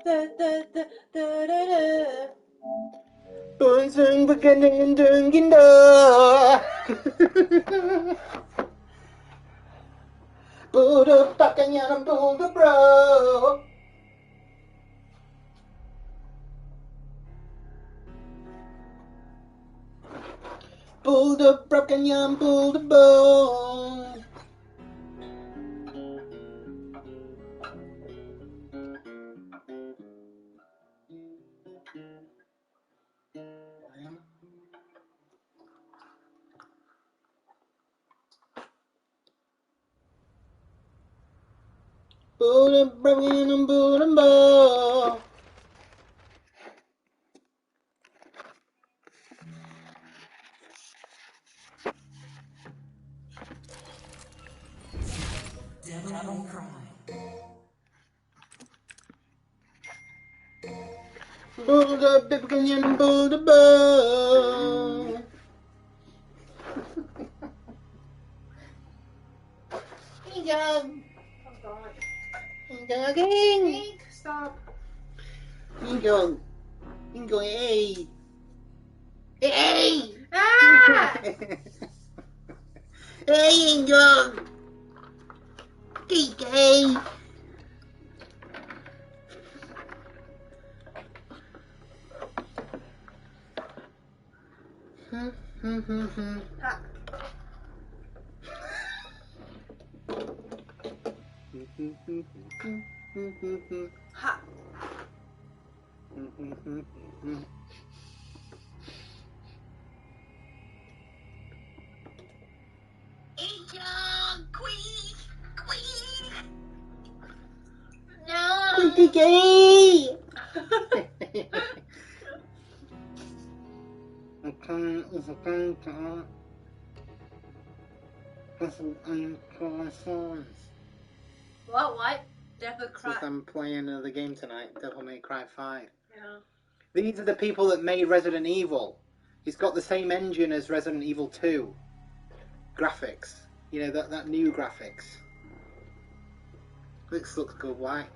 Da, da, da, da, da, da. Bunsen beginning and doing door. Buddha fucking and Buddha bro. Buddha broken yam Buddha bone. Buddha broken and Buddha bone. Devil Cry. Buddha broken and Buddha bone. Hey, dog. Oh god. Hey, dogging. Pink, stop. Ingo. Ingo, hey. Hey! Ah! Hey, Ingo! DK! Ha. Ha. Ingo! Queen! Queen! No. DK! What? Devil Cry. Since I'm playing another game tonight, Devil May Cry 5. Yeah. These are the people that made Resident Evil. It's got the same engine as Resident Evil 2. Graphics. You know, that new graphics. This looks good, why?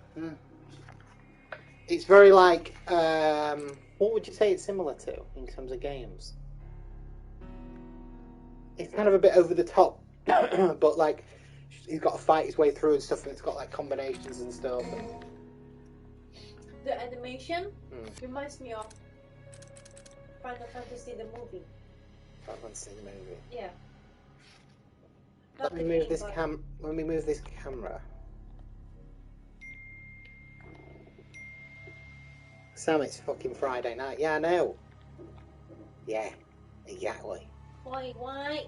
It's very like, what would you say it's similar to in terms of games? It's kind of a bit over the top, but like, he's got to fight his way through and stuff, and it's got like combinations and stuff. And... The animation reminds me of Final Fantasy the movie. Final Fantasy the movie. Yeah. Let me move this Let me move this camera. Sam, it's fucking Friday night. Yeah, I know. Yeah, exactly. Why? Why?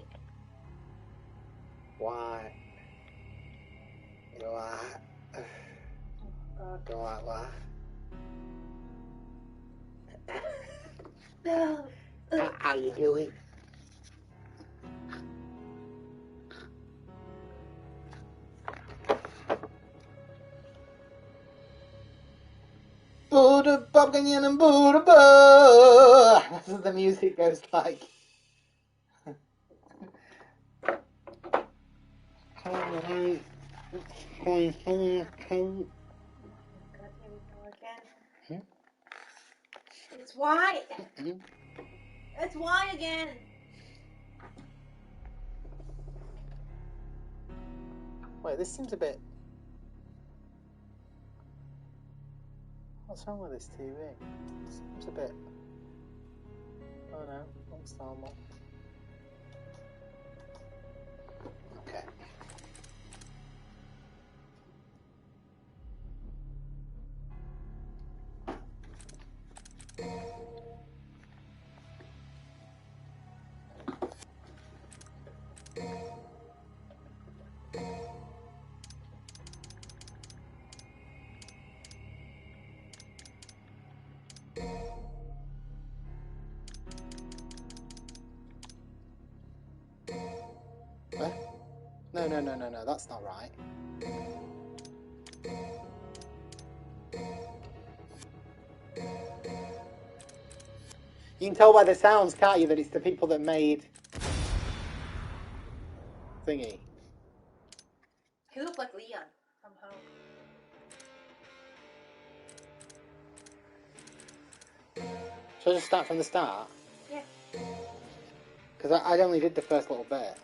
You know what? Don't like that. How you doing? Buddha bubbling and Buddha boo. That's what the music goes like. It's why. It's why again. Wait, this seems a bit... What's wrong with this TV? It seems a bit... Oh no, looks normal. Okay. No, that's not right. You can tell by the sounds, can't you, that it's the people that made thingy. He looked like Leon somehow. Shall I just start from the start? Yeah. Because I only did the first little bit.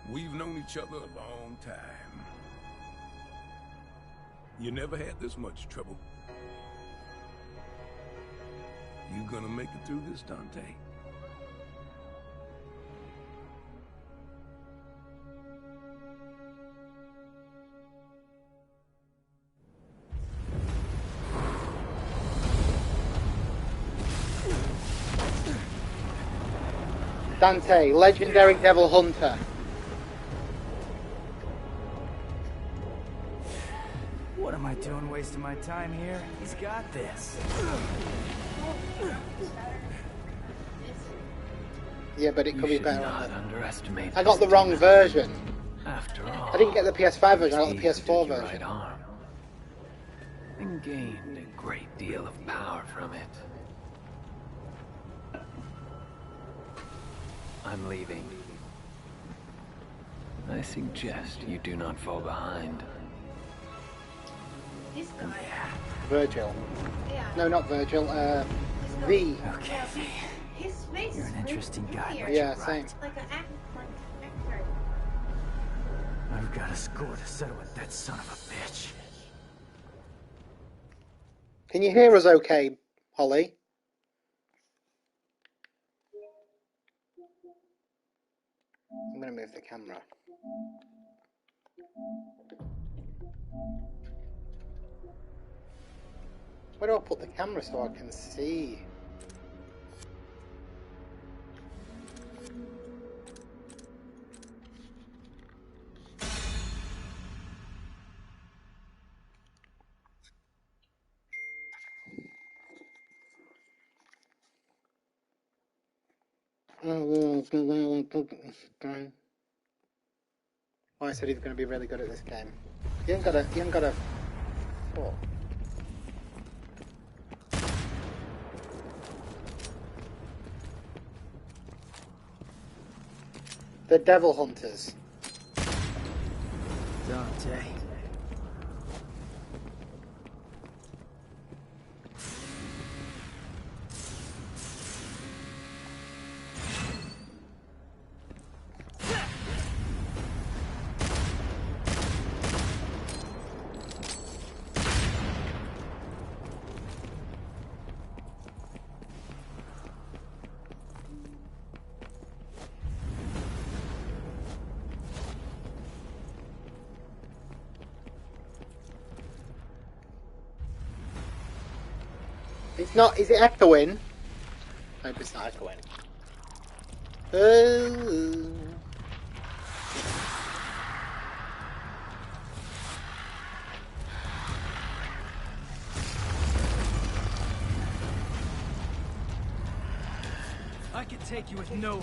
We've known each other a long time. You never had this much trouble. You gonna make it through this, Dante? Dante, legendary devil hunter. What am I doing wasting my time here? He's got this. Yeah, but it could be better. Not underestimate. I got the wrong version. After all, I didn't get the PS5 version, I got the PS4 your version. right arm and gained a great deal of power from it. I'm leaving. I suggest you do not fall behind. This guy. Virgil. Yeah. No, not Virgil. This guy. V. Okay. Yeah, his face You're is an interesting guy, weird. but Yeah, you're same. right. Like an actor. I've got a score to settle with that son of a bitch. Can you hear us okay, Holly? I'm going to move the camera. Where do I put the camera so I can see? Oh, I said he's going to be really good at this game. He ain't got a. What? The Devil Hunters. Dante. It's not. Is it echoing? No, it's not echoing. Oh. I could take you with no.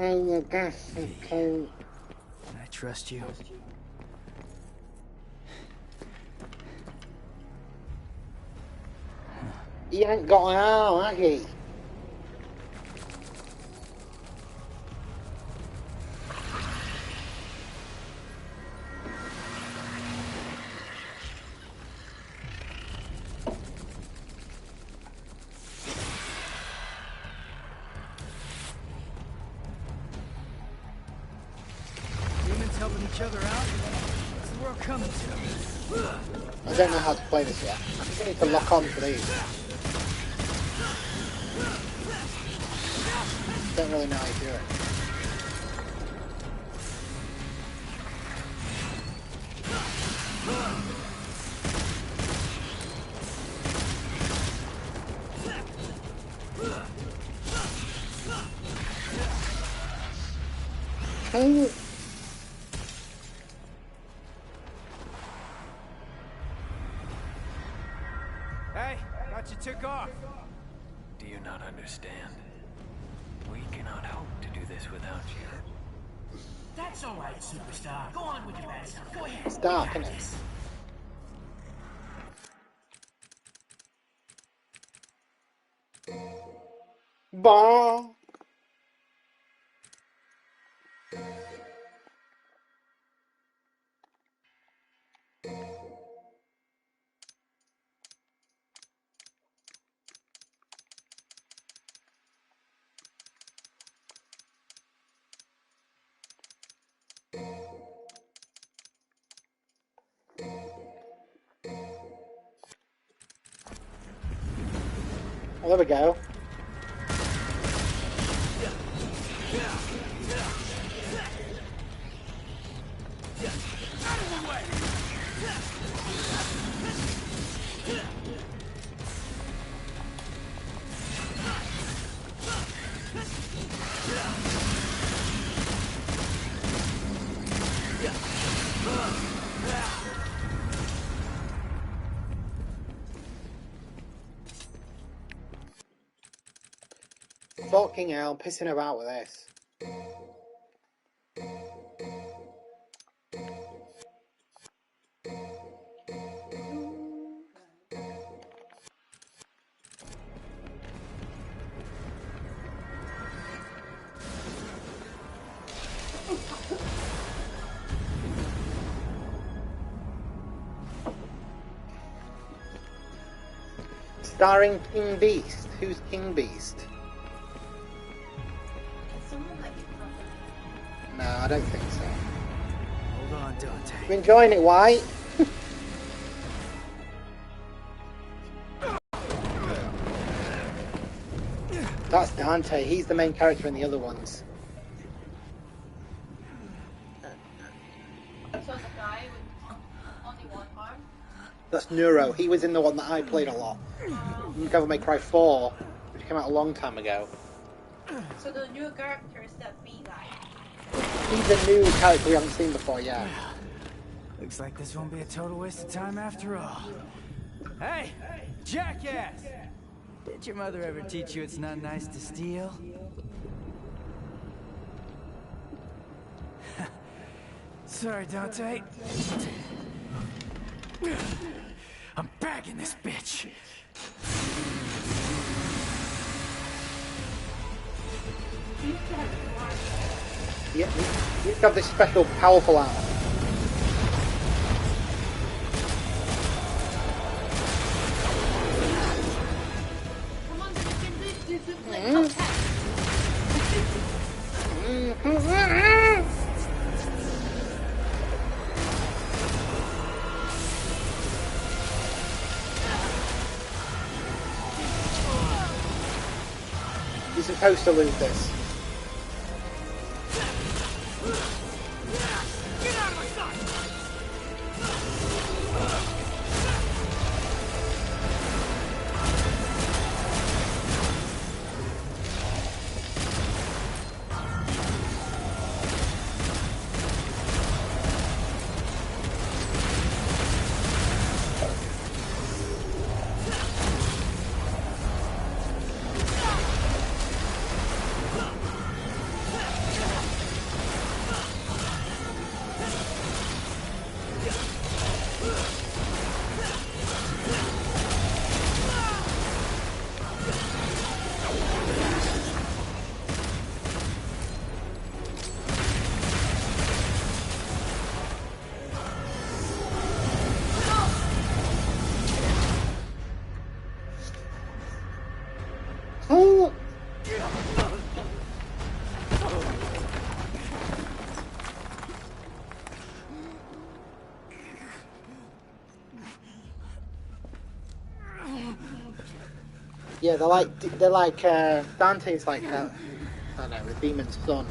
Can I trust you? He ain't got an arm, has he? Humans helping each other out? What's the world coming to? I don't know how to play this yet. I think I need to lock on to these. Don't really know how you do it. Hey, thought you took off. Do you not understand? We cannot hope to do this without you. That's all right, superstar. Go on with your bad stuff. Go ahead. It's dark, isn't it? Bah. Well, there we go. Fucking hell, pissing about with this. Starring King Beast. Who's King Beast? Someone that you love. No, I don't think so. Hold on, Dante. You enjoying it, White? That's Dante. He's the main character in the other ones. So it's a guy with only one arm. That's Neuro. He was in the one that I played a lot. In Devil May Cry 4, which came out a long time ago. So the new character is that B guy. He's a new character we haven't seen before yet. Looks like this won't be a total waste of time after all. Hey, jackass! Did your mother ever teach you it's not nice to steal? Sorry, Dante. I'm bagging this bitch. Yeah, you have this special powerful arm. Come on, you can do it. You could like contact. You're supposed to lose this. Get out of my sight! Yeah, they're like Dante's like I don't know, a demon's son,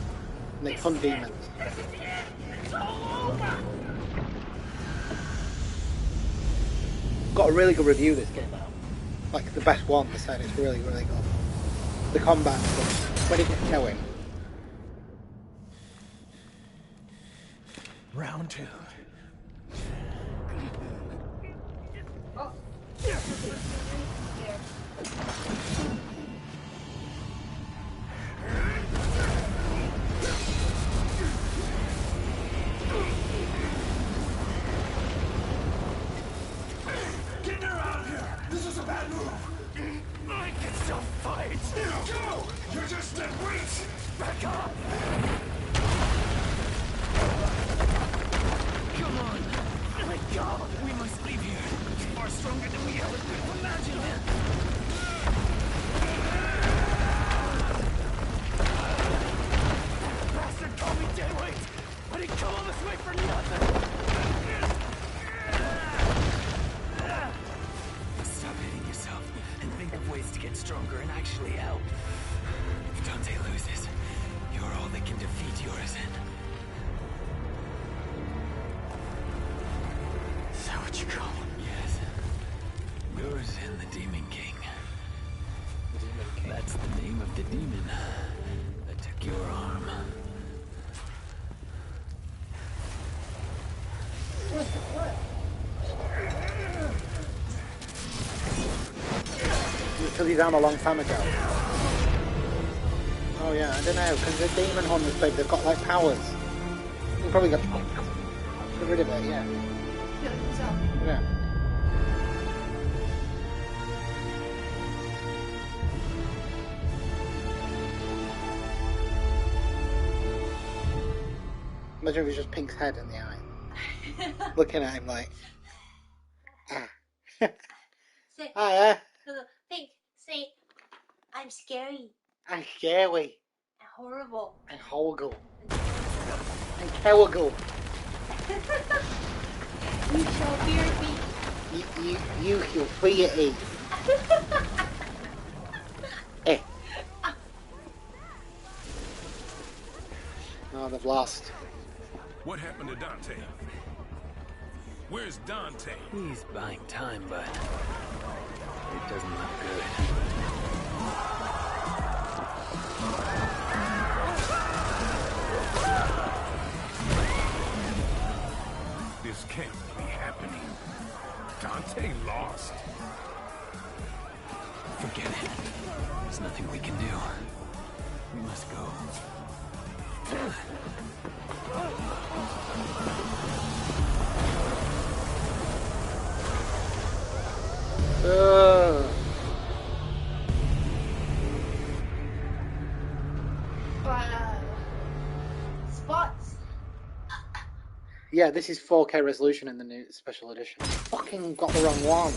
and they hunt demons. Got a really good review this game out. Like the best one. They said it's really good. The combat stuff when it gets going. Round 2. Get her out of here! This is a bad move! I can still fight! Go! You're just dead weight! Back up! Come on! My God, we must leave here. It's far stronger than we ever could have imagined. That bastard called me dead weight, but he come all this way for nothing. Stop hitting yourself and think of ways to get stronger and actually help. If Dante loses, you're all that can defeat Urizen. Is that what you call him? Yes. Urizen, the Demon King. That's the name of the demon that took your arm. You took it down a long time ago. Oh yeah, I don't know, because the demon hunters, they've got like powers. You probably got to get rid of it, yeah. Yeah. Imagine if it was just Pink's head in the eye. Looking at him like, ah. Say, Hiya. Pink, say, I'm scary I'm scary. and horrible. And horrible. And terrible. You shall fear me. You shall fear it. Eh. Oh, they've lost. What happened to Dante? Where's Dante? He's buying time, but it doesn't look good. This can't be happening. Dante lost. Forget it. There's nothing we can do. We must go. Spots. Yeah, this is 4K resolution in the new special edition. Fucking got the wrong one.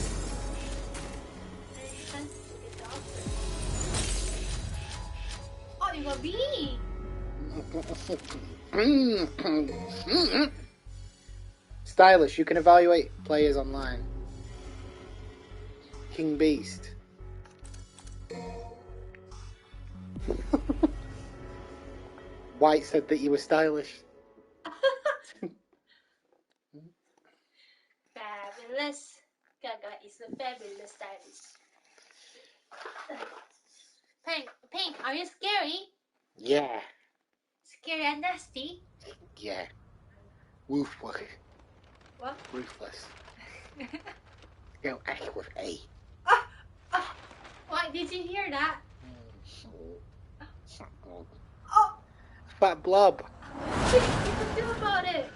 Oh, you got B. Stylish. You can evaluate players online. King Beast. White said that you were stylish. Fabulous. Gaga is a fabulous stylist. Pink, are you scary? Yeah. Scary and nasty? Yeah. Ruthless. What? Ruthless. Go act with A. Why did you hear that? Oh. Oh, Fat blob. what do you do about it?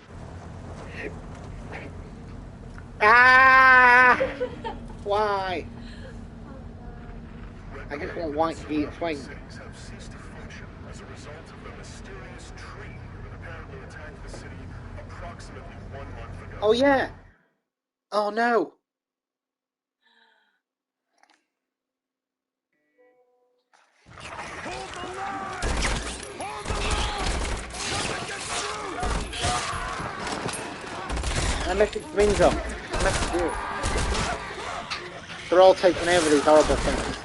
Ah! Why? I just want white to be a swing. Have ceased to function as a result of the mysterious tree that apparently attacked the city approximately 1 month ago. Oh yeah. Oh no. I messaged Rinzo. They're all taking over these horrible things.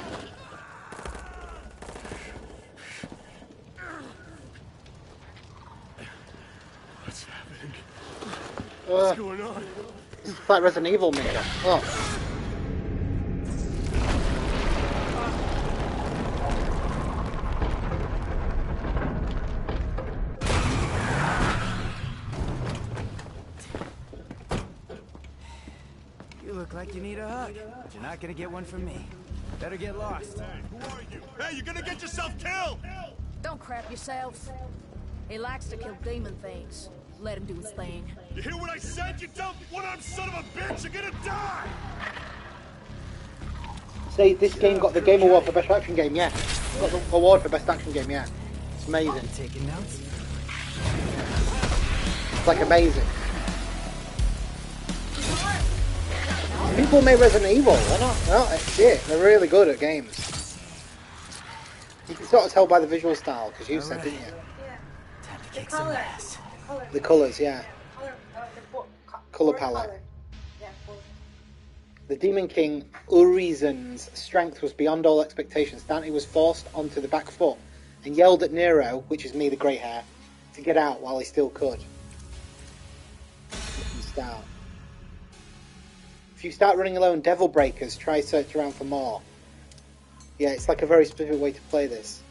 What's going on? It's like Resident Evil mirror. Oh. You look like you need a hug. But you're not gonna get one from me. Better get lost. Hey, who are you? Hey, you're gonna get yourself killed! Don't crap yourself. He likes to kill demon things. Let him do his thing. You hear what I said? You dumb one-armed son of a bitch! You're gonna die! Say this game got the Game Award for Best Action Game, yeah. Got the award for Best Action Game, yeah. It's amazing. Taking notes? It's like amazing. People made Resident Evil. They're not shit. They're really good at games. You can sort of tell by the visual style, because you said, didn't you? Yeah. Time to The kick some color. ass. The colours, yeah. Colour Word palette. color. Yeah, word. The Demon King Urizen's strength was beyond all expectations. Dante was forced onto the back foot and yelled at Nero, which is me, the grey hair, to get out while he still could. And start. If you start running alone, Devil Breakers, try search around for more. Yeah, it's like a very specific way to play this.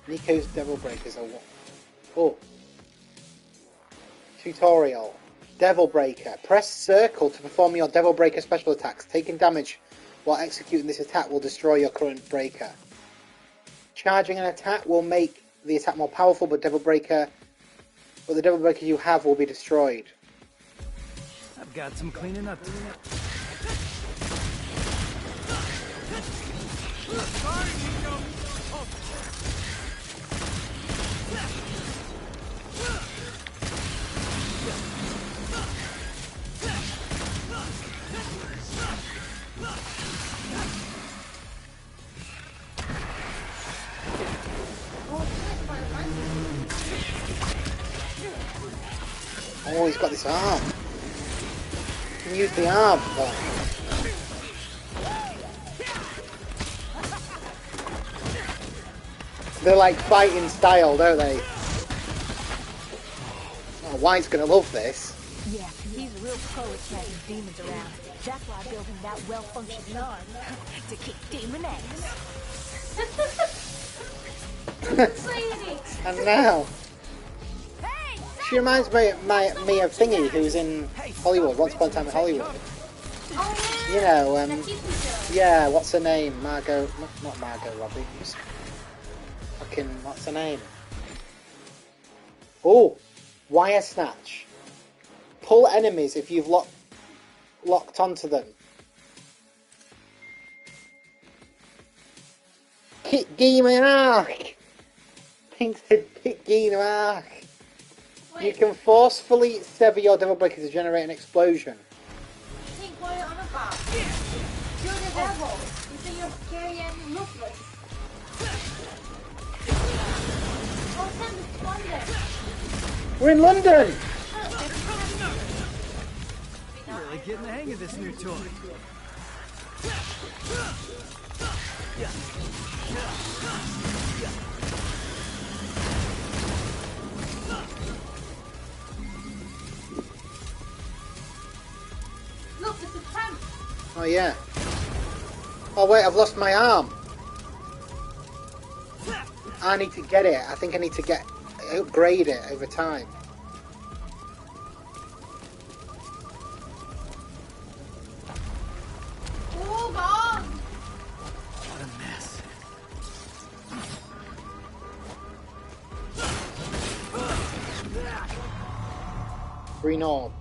Nico's Devil Breakers are what? Oh. Tutorial. Devil Breaker. Press circle to perform your Devil Breaker special attacks. Taking damage while executing this attack will destroy your current breaker. Charging an attack will make the attack more powerful, but the Devil Breaker you have will be destroyed. I've got some cleaning up to do. Oh, he's got this arm. You can use the arm. They're like fighting style, don't they? Oh, White's gonna love this. Yeah, he's a real pro at catching demons around. That's why I built him that well-functioning arm. To kick demon ass. And now, she reminds me of Thingy, who's in Hollywood, Once Upon a Time in Hollywood. Oh, yeah. You know, The TV show. yeah, what's her name? Margot, not Margot Robbie. Fucking, what's her name? Oh, wire snatch. Pull enemies if you've locked onto them. Kick Gamer Arc! Pink said kick Gamer Arc. You can forcefully sever your Devil Breaker to generate an explosion. Think what you're on about. You're the devil. You say you're scary and ruthless. Oh, Sam, it's London. We're in London! Really getting the hang of this new toy. Look, it's a tramp. Oh yeah. Oh wait, I've lost my arm. I need to get it. I think I need to upgrade it over time. Oh, God. What a mess. Green orb.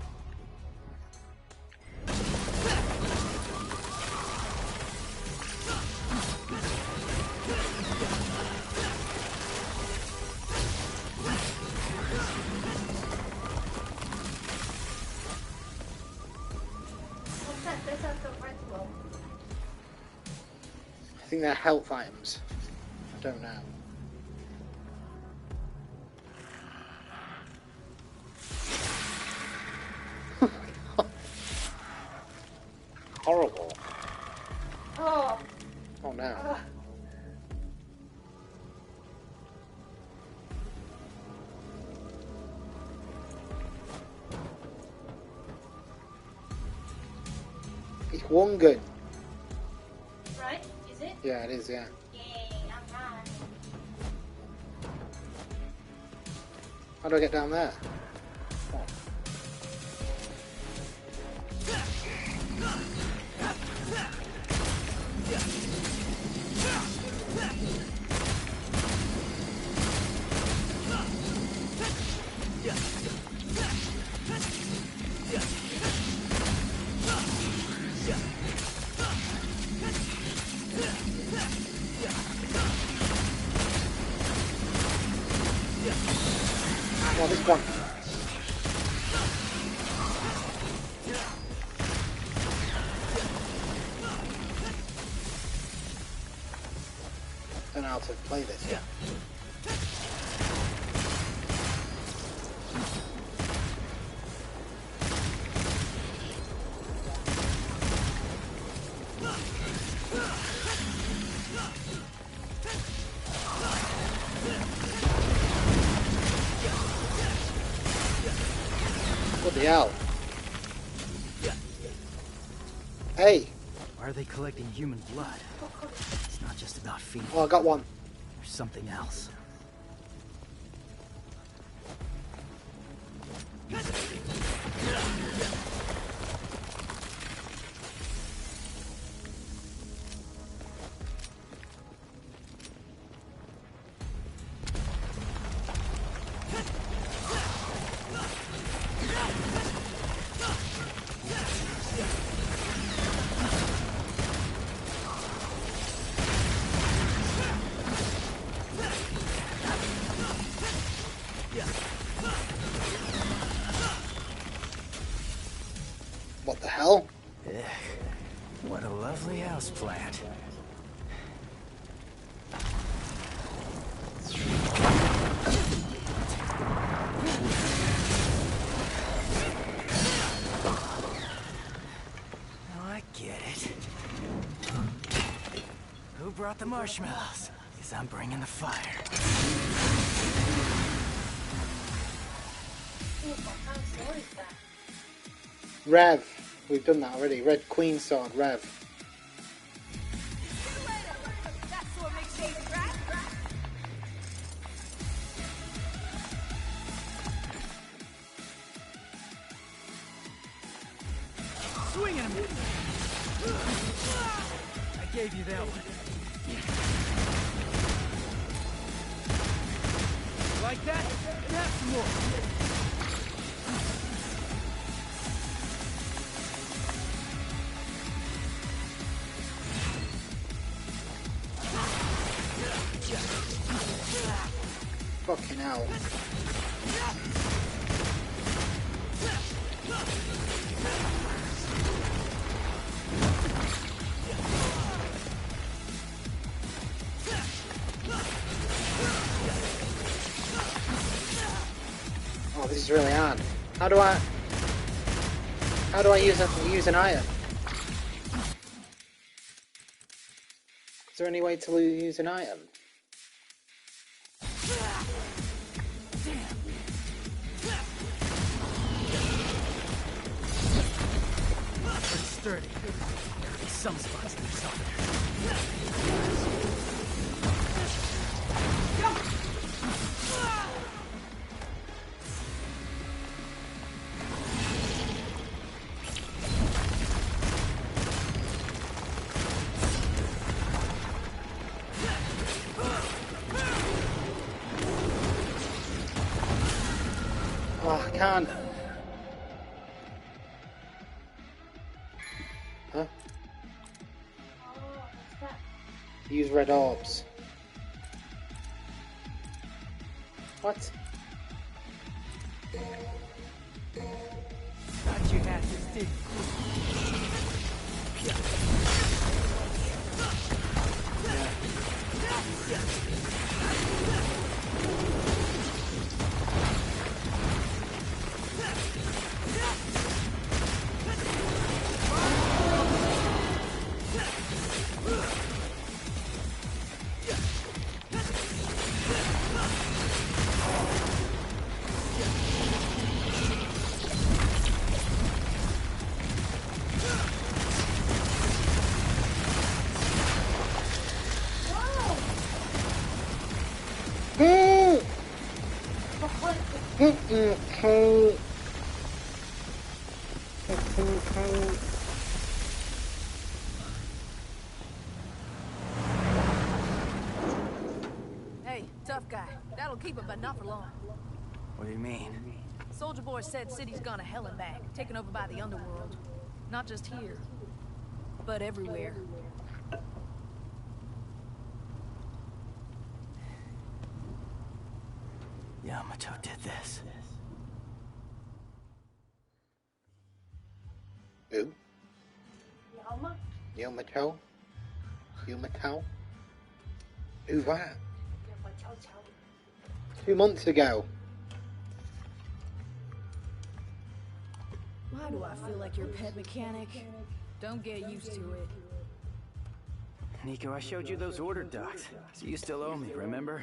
What's that? This has the red one. I think they're health items. I don't know. Horrible. Oh. Oh no. It's one gun. Right? Is it? Yeah, it is, yeah. Yay, I'm not. How do I get down there? Oh. Oh, this one. I don't know how to play this yet. What the hell? Hey! Why are they collecting human blood? It's not just about feeding. Oh, I got one. There's something else. What the hell? Ugh, what a lovely house plant. Now I get it. Who brought the marshmallows? Guess I'm bringing the fire. What kind of sword is that? Rev. We've done that already. Red Queen Sword, Rev. That sword makes Daisy right. Swing at him! I gave you that one. Like that? And have some more. Fucking hell. Oh, this is really hard. How do I use an item? Is there any way to use an item? Pretty sturdy. Gotta be some spots that are softer. Oh, I can't. Huh? Oh, what's that? Use red orbs. What? Thought you had this, didn't Kate. Fucking Kate. Hey, tough guy. That'll keep him, but not for long. What do you mean? Soldier Boy said city's gone to hell and back, taken over by the underworld. Not just here, but everywhere. Yamato did this. Who? Yama? Yamato? Yamato? Who's that? Yama Chow Chow. 2 months ago. Why do I feel like your pet mechanic? Don't get used to it. Nico, I showed you those order docs, so you still owe me, remember?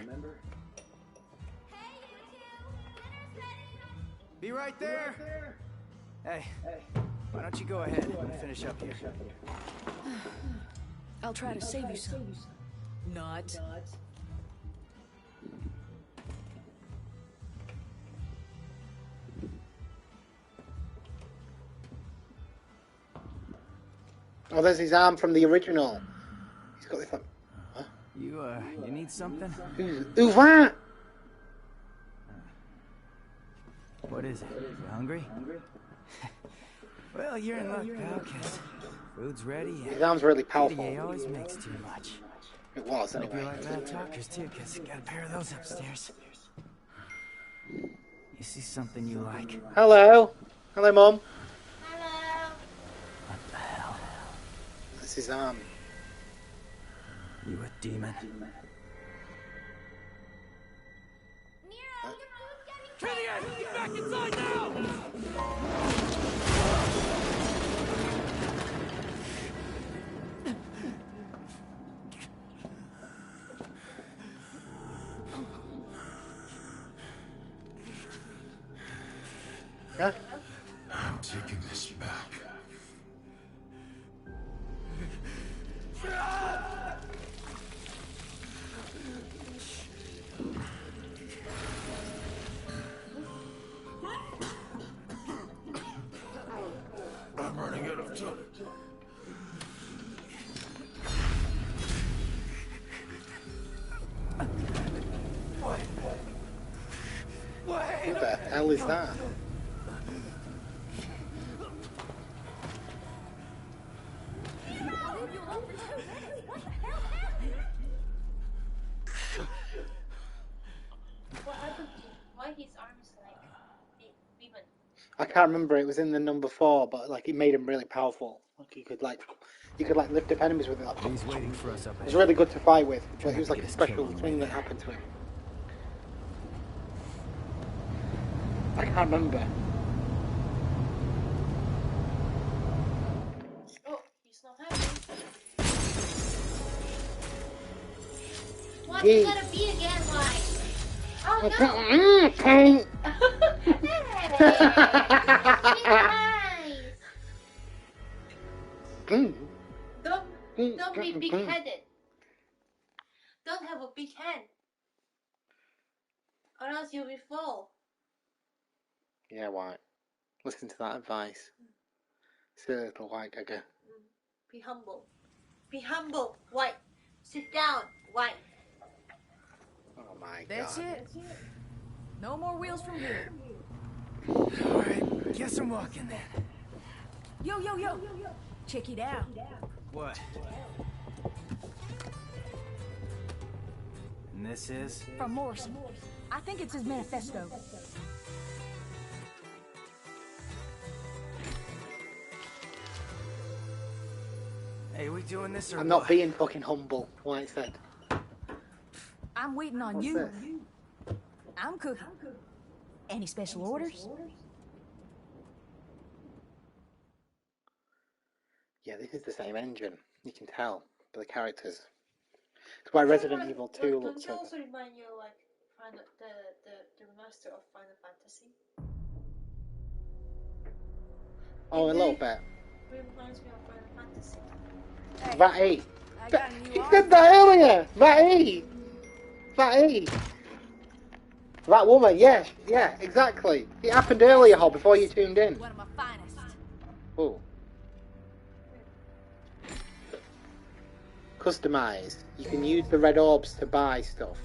Be right there! Hey, why don't you go ahead and finish up here? I'll try to save you some. Not. Oh, there's his arm from the original. He's got this like... Huh? You need something? Who's that? What is it? You hungry? Well, you're in luck, pal, 'cause food's ready. His arm's really powerful. He always makes too much. It was, Hope you anyway. like bad talkers, too, 'cause got a pair of those upstairs. You see something you like? Hello. Hello, Mum. Hello. What the hell? That's his arm. You a demon? Trinidad, get back inside now! Huh? I'm taking this back. I'm running out of time. Who the hell is that? What happened to him? Why his arms like ribbon? I can't remember. It was in the number 4, but like it made him really powerful. Like you could lift up enemies with it. Like, He's waiting for us up it was ahead. really good to fight with. But it was like Get a his special kill on thing the that way happened to him. I can't remember. Oh, he's not happy. What? He- You gotta be again, why? Oh no! Kate. Hey, be nice. Don't be big-headed. Don't have a big hand, or else you'll be full. Yeah, White. Listen to that advice. Silly little white gagger. Be humble. Be humble, White. Sit down, White. Oh my That's god. it. No more wheels from here. Alright, guess I'm walking then. Yo, yo, yo. Check it out. What? And this is? From Morrison. I think it's his manifesto. Hey, we doing this or I'm not what? being fucking humble, White said. I'm waiting on What's you. this? I'm cooking. Any special orders? Yeah, this is the same engine. You can tell by the characters. It's why Resident Evil 2 Don't looks you so also remind you like the remaster of Final Fantasy? Oh, a little bit. Reminds me of Final Fantasy. Hey, VAT E. I got a new He arm. said that earlier! VAT E! VAT E! That woman, yeah, yeah, exactly. It happened earlier, Hall, before you tuned in. One of my finest. Oh. Customize. You can use the red orbs to buy stuff.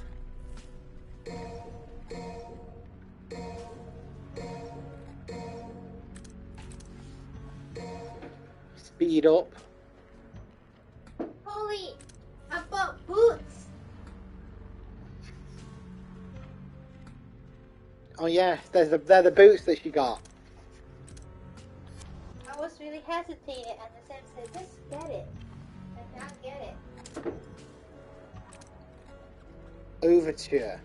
Speed up. Holy, I bought boots. Oh yeah, they're the boots that she got. I was really hesitating, and the Sam said, "Just get it." I can't get it. Overture.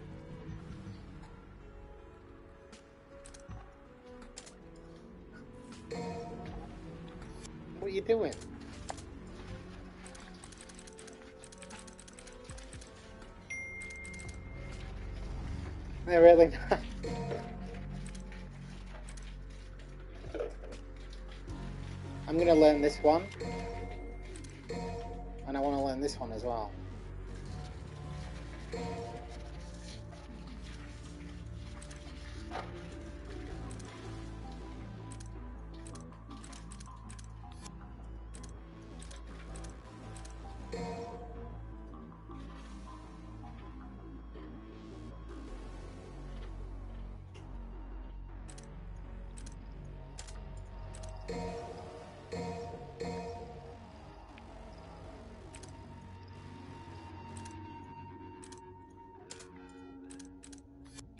What are you doing? They're really nice. I'm gonna learn this one. And I want to learn this one as well.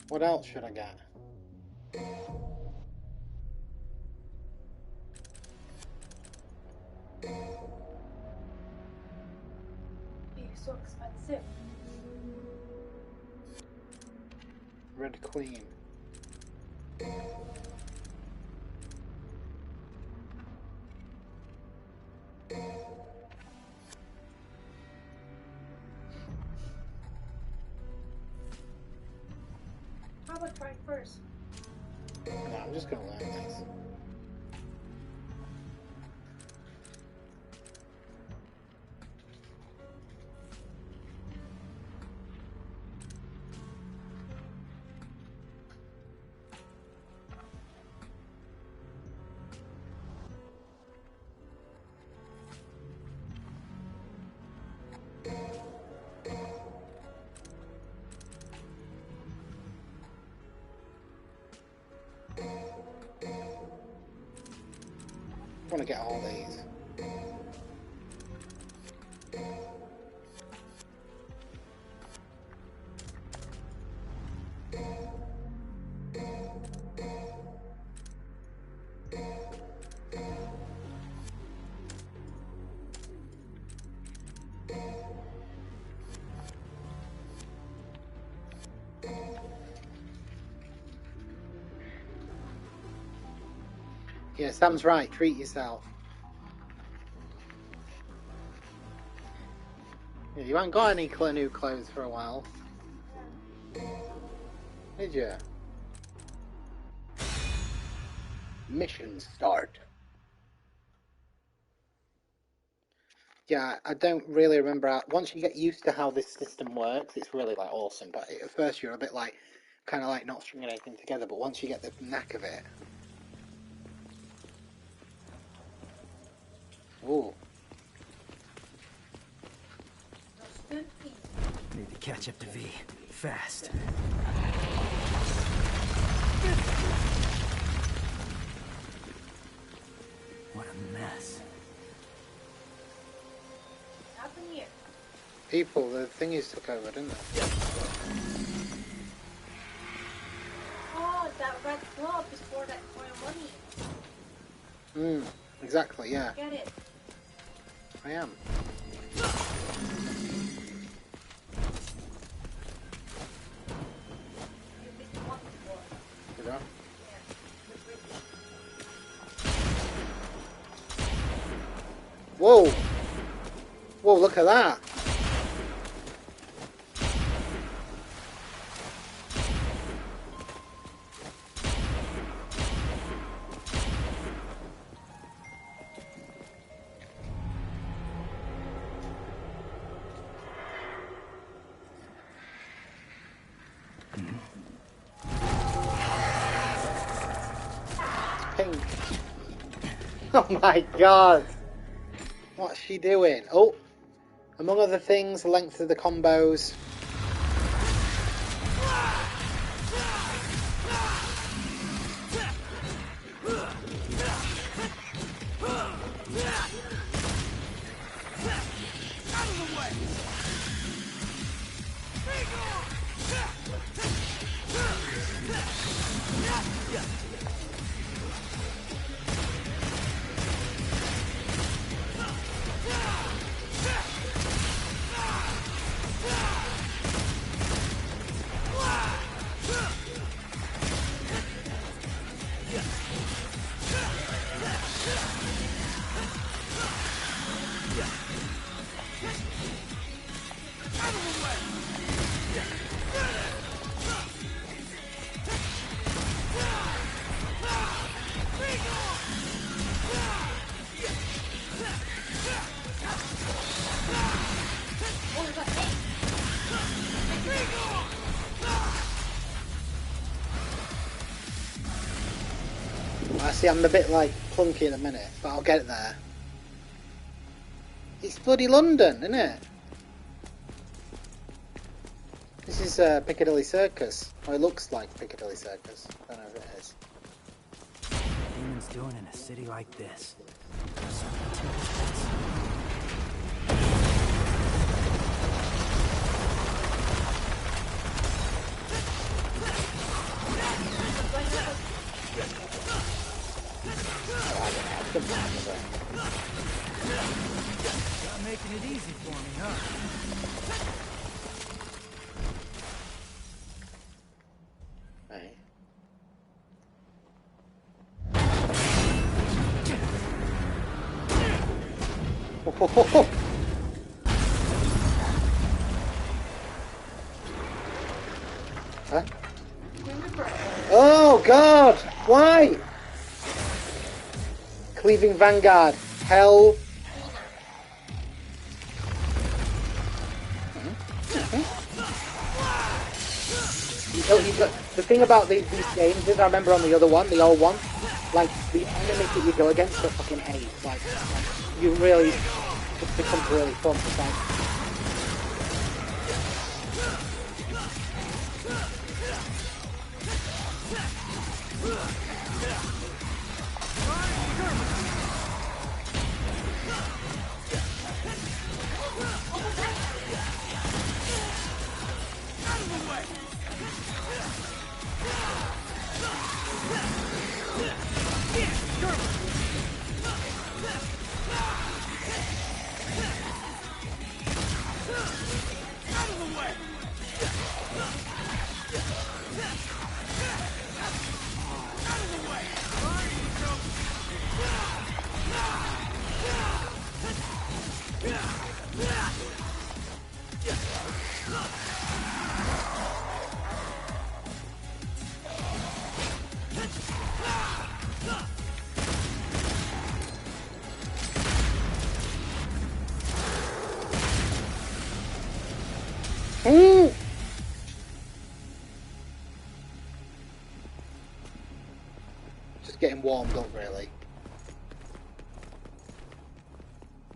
What else should I get? It's so expensive. Red Queen. How about try first? No, I'm just gonna learn this. I want to get all these. Yeah, Sam's right. Treat yourself. Yeah, you haven't got any new clothes for a while. Did you? Mission start. Yeah, I don't really remember how, once you get used to how this system works, it's really like awesome. But at first you're a bit like, kind of like not stringing anything together. But once you get the knack of it, ooh. Need to catch up to V. Fast. What a mess. What happened here? People, the thingies took over, didn't they? Oh, that red glove is for your money. Exactly, yeah. Get it. I am. Did I? Whoa! Whoa, look at that! Pink. Oh my god! What's she doing? Oh! Among other things, the length of the combos. I see I'm a bit like clunky in a minute, but I'll get it there. It's bloody London, isn't it? This is Piccadilly Circus. Or it looks like Piccadilly Circus. I don't know if it is. What are demons doing in a city like this? There's something to this. Not making it easy for me, huh? Right. Huh? Oh god! Why? Cleaving Vanguard. Hell. The thing about these games is, I remember on the other one, the old one, like, the enemies that you go against are fucking hate. Like you really, it becomes really fun. It's like, just getting warmed up, really.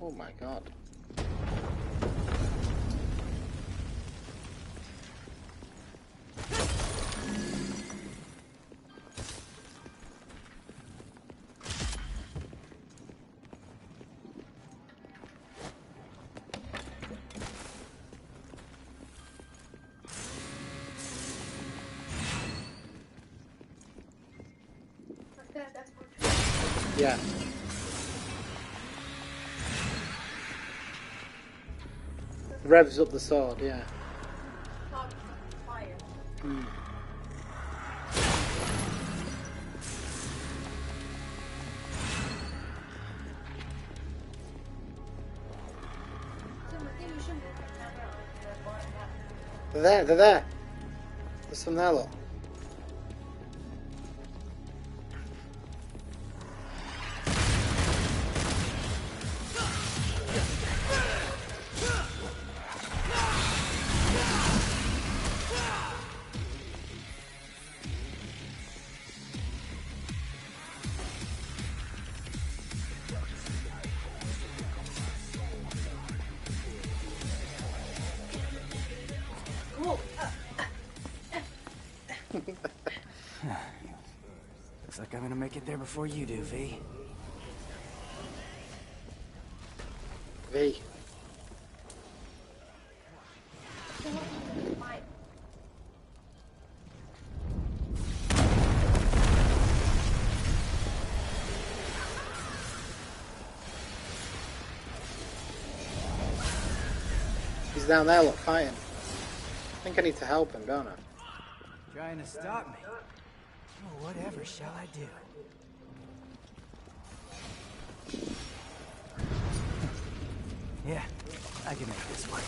Oh my god. Yeah. Revs up the sword, yeah. Hmm. They're there, they're there. There's some there, look. I'm gonna make it there before you do, V. V. He's down there, look, fighting. I think I need to help him, don't I? Trying to stop me. Oh, whatever shall I do? Yeah, I can make this work.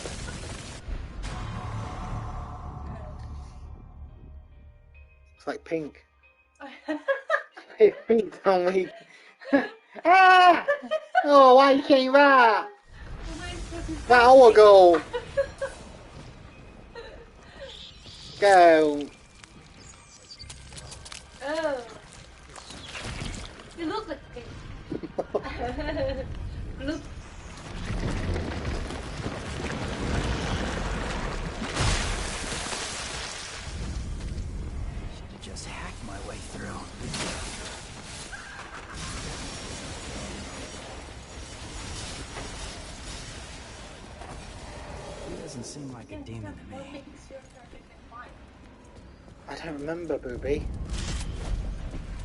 It's like pink. His feet on me. Ah! Oh, why you saying that? That will go. Go. Oh. You look like pink. Look. Should have just hacked my way through. He doesn't seem like a demon to me. I don't remember, Booby.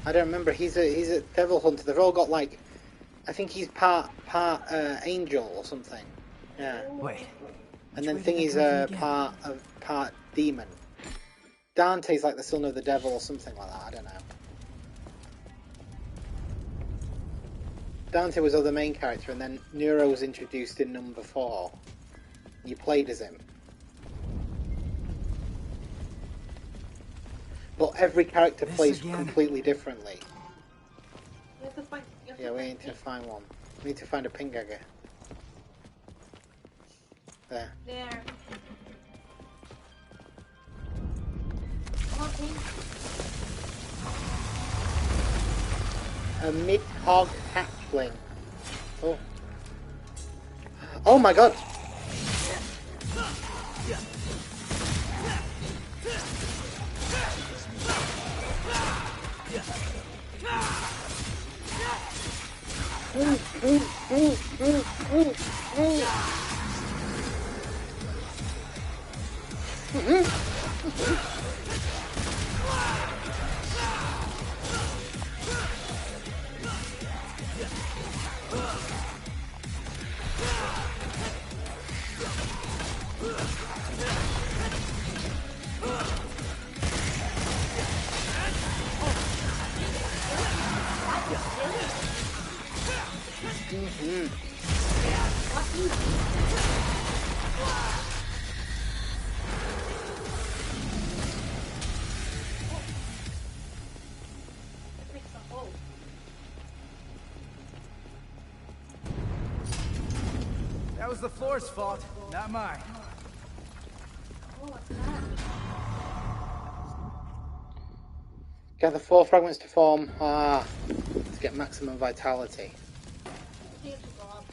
I don't remember. He's a devil hunter. They've all got like, I think he's part angel or something. Yeah. Wait. And then Which way did Thingy's that come from again? part demon. Dante's like the son of the devil or something like that. I don't know. Dante was the main character, and then Nero was introduced in number 4. You played as him. But every character plays completely differently. You have to find. Yeah, we need to find one. We need to find a pingagger. There. There. Come on, pink. A mid-hog hatchling. Oh. Oh my god! That was the floor's fault, not mine. Oh, what's that? Gather 4 fragments to form. To get maximum vitality. Here's the bomb.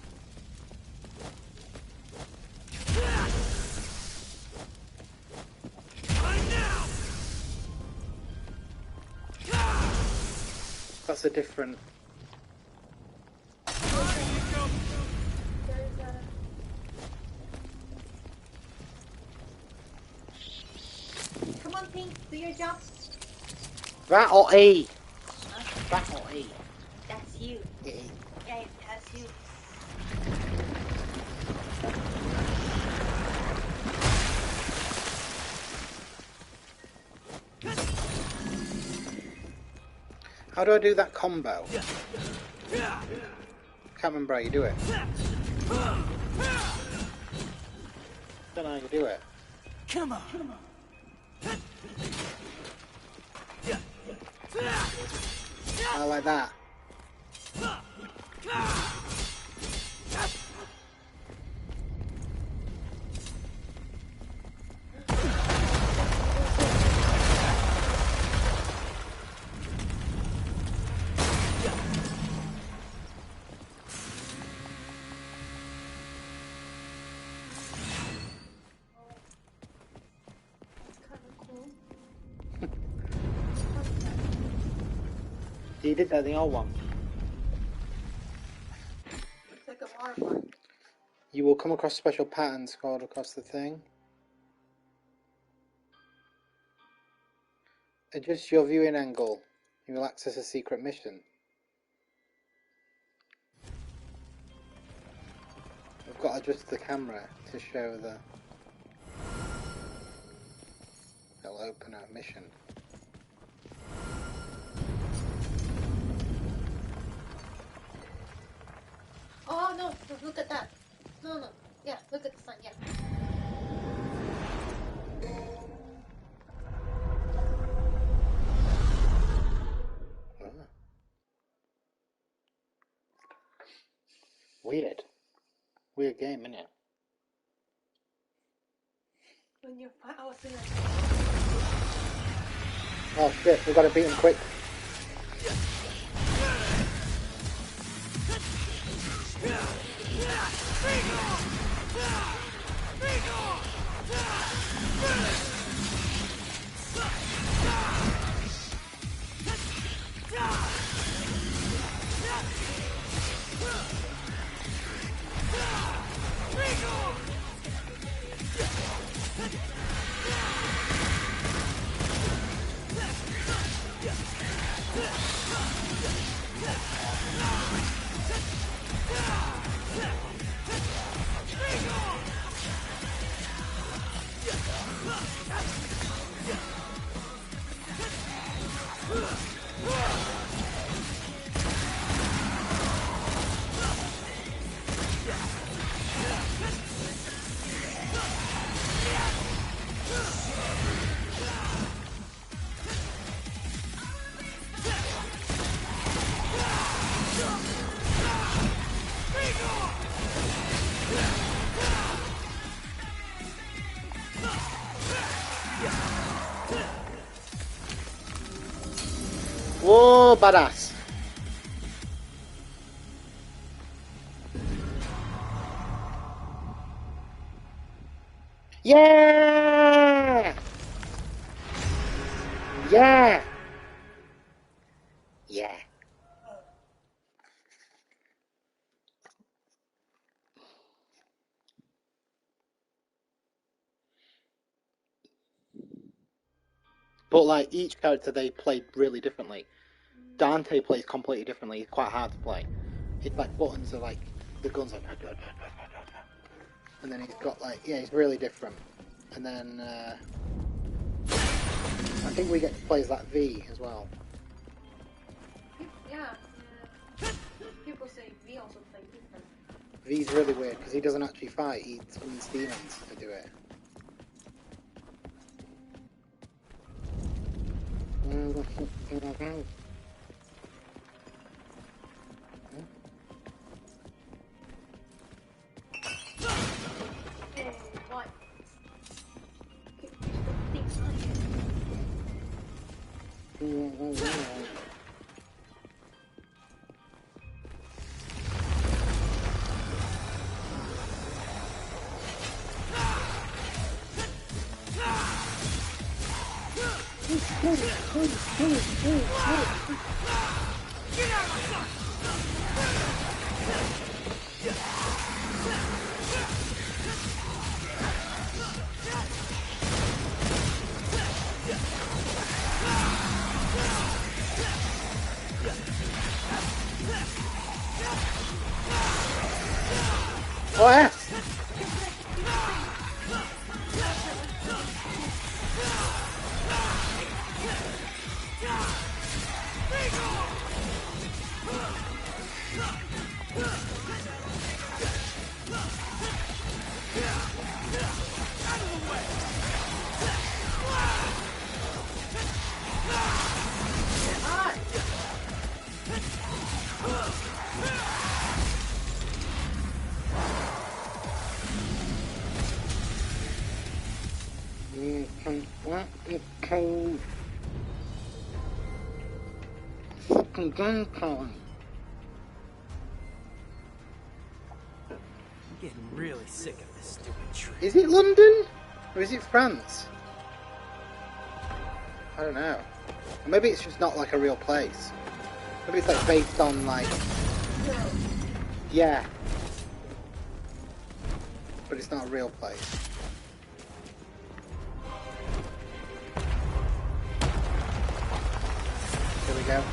That's a different. Come on, Pink, do your job. That or E. That or E. That's you. E. Yeah, that's you. How do I do that combo? Can't remember how you do it. Don't know how you do it. Come on. I like that. He did that in the old one. It's like a waterfall. You will come across special patterns scrawled across the thing. Adjust your viewing angle. You will access a secret mission. We've got to adjust the camera to show the... It'll open our mission. Oh no, look at that. No. Yeah, look at the sun, yeah. Oh. Weird. Weird game, innit? When you're fine, I was thinking Oh shit, we've got to beat him quick. Whoa, badass. Yeah! Yeah! Yeah. But like each character they played really differently. Dante plays completely differently. It's quite hard to play. It's like buttons are like the guns like, and then he's got like he's really different. And then I think we get to play as that V as well. yeah. People say we also play different. V's really weird because he doesn't actually fight. He summons demons to do it. Hey, what? Oh yeah. Fucking gun calling. I'm getting really sick of this stupid tree. Is it London? Or is it France? I don't know. Maybe it's just not like a real place. Maybe it's like based on like, yeah, but it's not a real place. Here we go.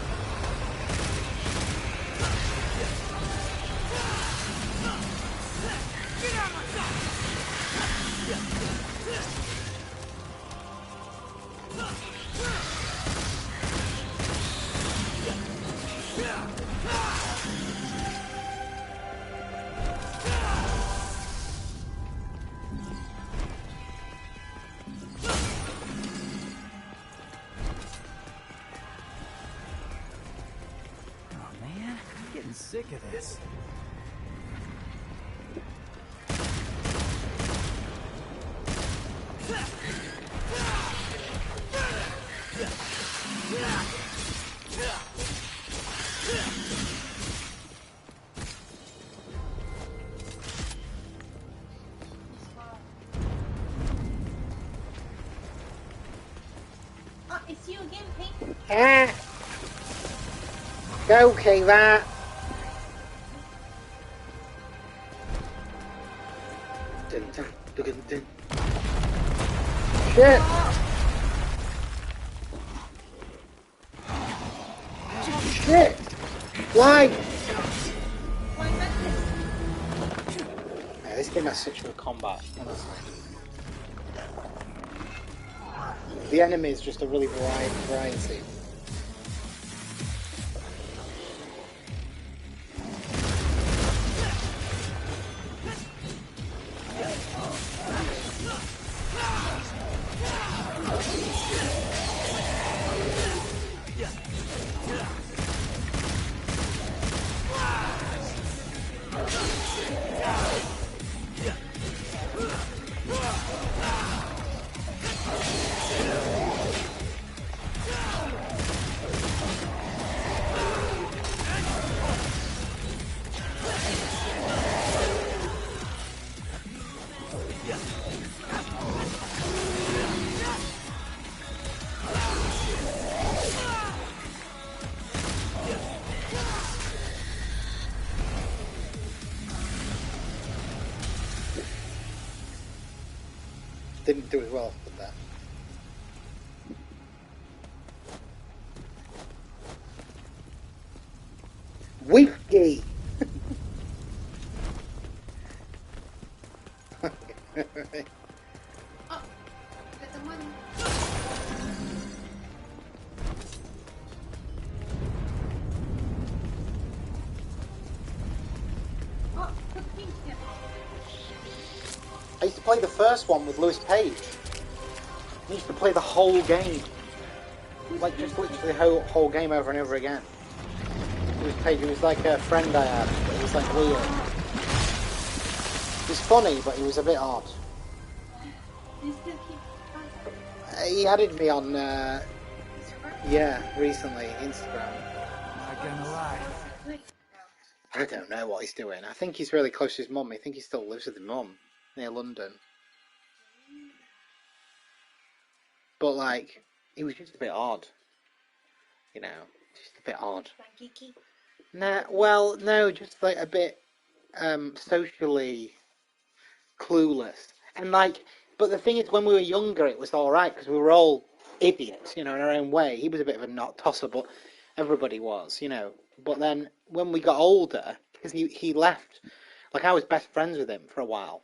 Sick of this. Oh, it's you again, Pink. Ah! Go, Kiva! Dun, dun, dun, dun, dun. Shit! Shit! Why? Yeah, this game has such good combat, honestly. The enemy is just a really variety. Didn't do as well with that. Whiskey! Oh, get the money. Oh, put Pink here. I used to play the first one with Lewis Page. I used to play the whole game. Like, just literally the whole game over and over again. Lewis Page, it was like a friend I had, but it was like weird. It was funny, but it was a bit odd. You still keep He added me on, yeah, recently, Instagram. Not gonna lie. I don't know what he's doing. I think he's really close to his mum. I think he still lives with his mum near London. But, like, he was just a bit odd. You know, just a bit odd. Geeky. Nah, well, no, just like a bit socially clueless. And like, but the thing is, when we were younger, it was all right because we were all idiots, you know, in our own way. He was a bit of a knot tosser, but everybody was, you know. But then when we got older, because he left, like I was best friends with him for a while,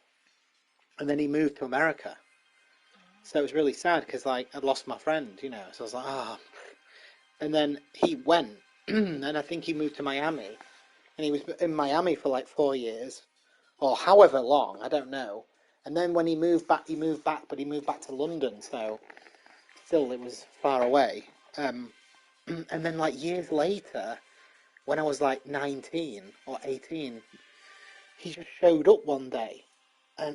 and then he moved to America. So it was really sad because like I'd lost my friend, you know. So I was like, ah. Oh. And then he went, and I think he moved to Miami, and he was in Miami for like 4 years, or however long, I don't know. And then when he moved back, but he moved back to London, so still it was far away. And then like years later, when I was like 19 or 18, he just showed up one day.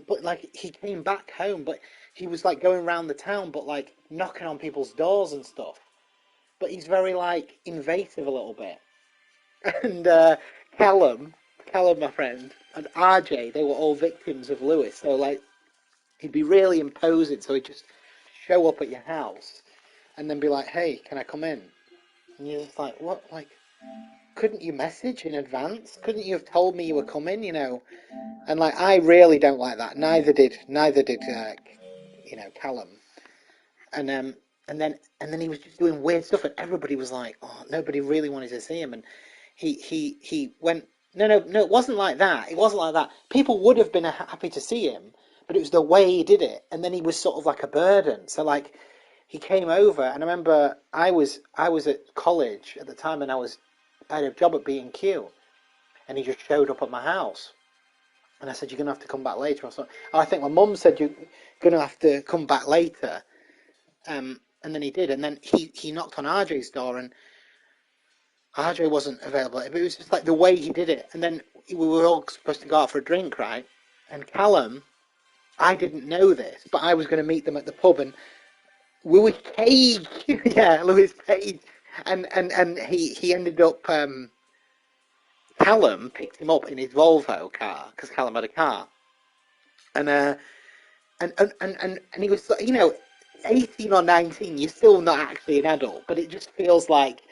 But like he came back home, but he was like going around the town, but like knocking on people's doors and stuff. But he's very like invasive a little bit. And Callum, my friend, and RJ, they were all victims of Lewis. So like he'd be really imposing. So he'd just show up at your house and then be like, "Hey, can I come in?" And you're just like, "What? Like, couldn't you message in advance? Couldn't you have told me you were coming, you know? And like, I really don't like that. Neither did you know, Callum. And then he was just doing weird stuff, and everybody was like, oh, nobody really wanted to see him, and he went, no, it wasn't like that. It wasn't like that. People would have been happy to see him, but it was the way he did it, and then he was sort of like a burden. So like, he came over, and I remember I was at college at the time, and I had a job at B&Q, and he just showed up at my house. And I said, you're going to have to come back later or something. I think my mum said, you're going to have to come back later. And then he did. And then he knocked on RJ's door, and RJ wasn't available. But it was just like the way he did it. And then we were all supposed to go out for a drink, right? And Callum, I didn't know this, but I was going to meet them at the pub. And Louis Page, yeah, Louis Page. And he ended up... Callum picked him up in his Volvo car, because Callum had a car, and he was, you know, 18 or 19. You're still not actually an adult, but it just feels like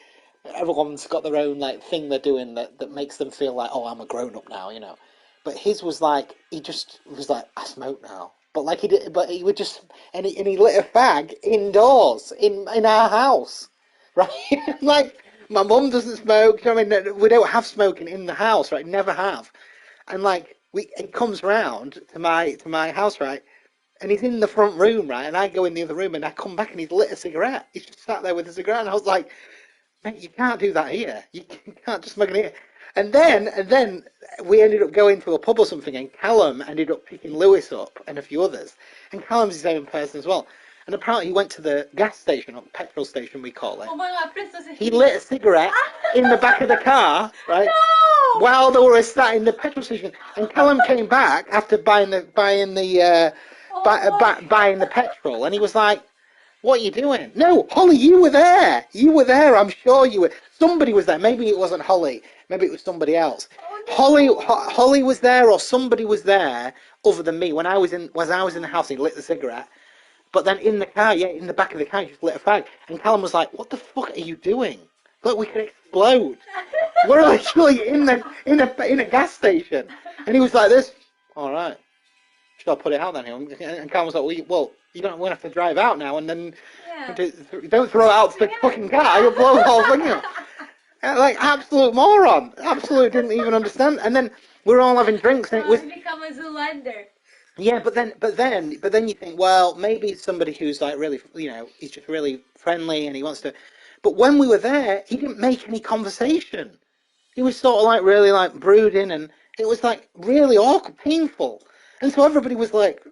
everyone's got their own like thing they're doing that makes them feel like, oh, I'm a grown up now, you know. But his was like, he just was like, I smoke now, but like but he would just, and he lit a fag indoors in our house, right? Like, my mum doesn't smoke. I mean, we don't have smoking in the house, right? Never have. And like, it comes round to my house, right? And he's in the front room, right? And I go in the other room, and I come back, and he's lit a cigarette. He's just sat there with a cigarette, and I was like, mate, you can't do that here. You can't just smoke in here. And then we ended up going to a pub or something, and Callum ended up picking Lewis up and a few others. And Callum's his own person as well. And apparently he went to the gas station, or petrol station we call it. Oh my god, Princess. He lit a cigarette in the back of the car, right? No! While they were sat in the petrol station. And Callum came back after buying the petrol, and he was like, what are you doing? No, Holly, you were there. You were there. I'm sure you were. Somebody was there. Maybe it wasn't Holly. Maybe it was somebody else. Oh, no. Holly was there, or somebody was there other than me when I was in the house. He lit the cigarette. But then in the car, yeah, in the back of the car, he just lit a fag. And Callum was like, what the fuck are you doing? Look, we could explode. We're literally in a gas station. And he was like this. All right. Should I put it out then? And Callum was like, well, you're going to have to drive out now. And then don't throw it out the fucking car. You'll blow the whole thing up. Like, absolute moron. Absolute didn't even understand. And then we're all having drinks. And it was... become a Zoolander. Yeah, but then you think, well, maybe it's somebody who's like really, you know, he's just really friendly and he wants to. But when we were there, he didn't make any conversation. He was sort of like really like brooding, and it was like really awkward, painful. And so everybody was like,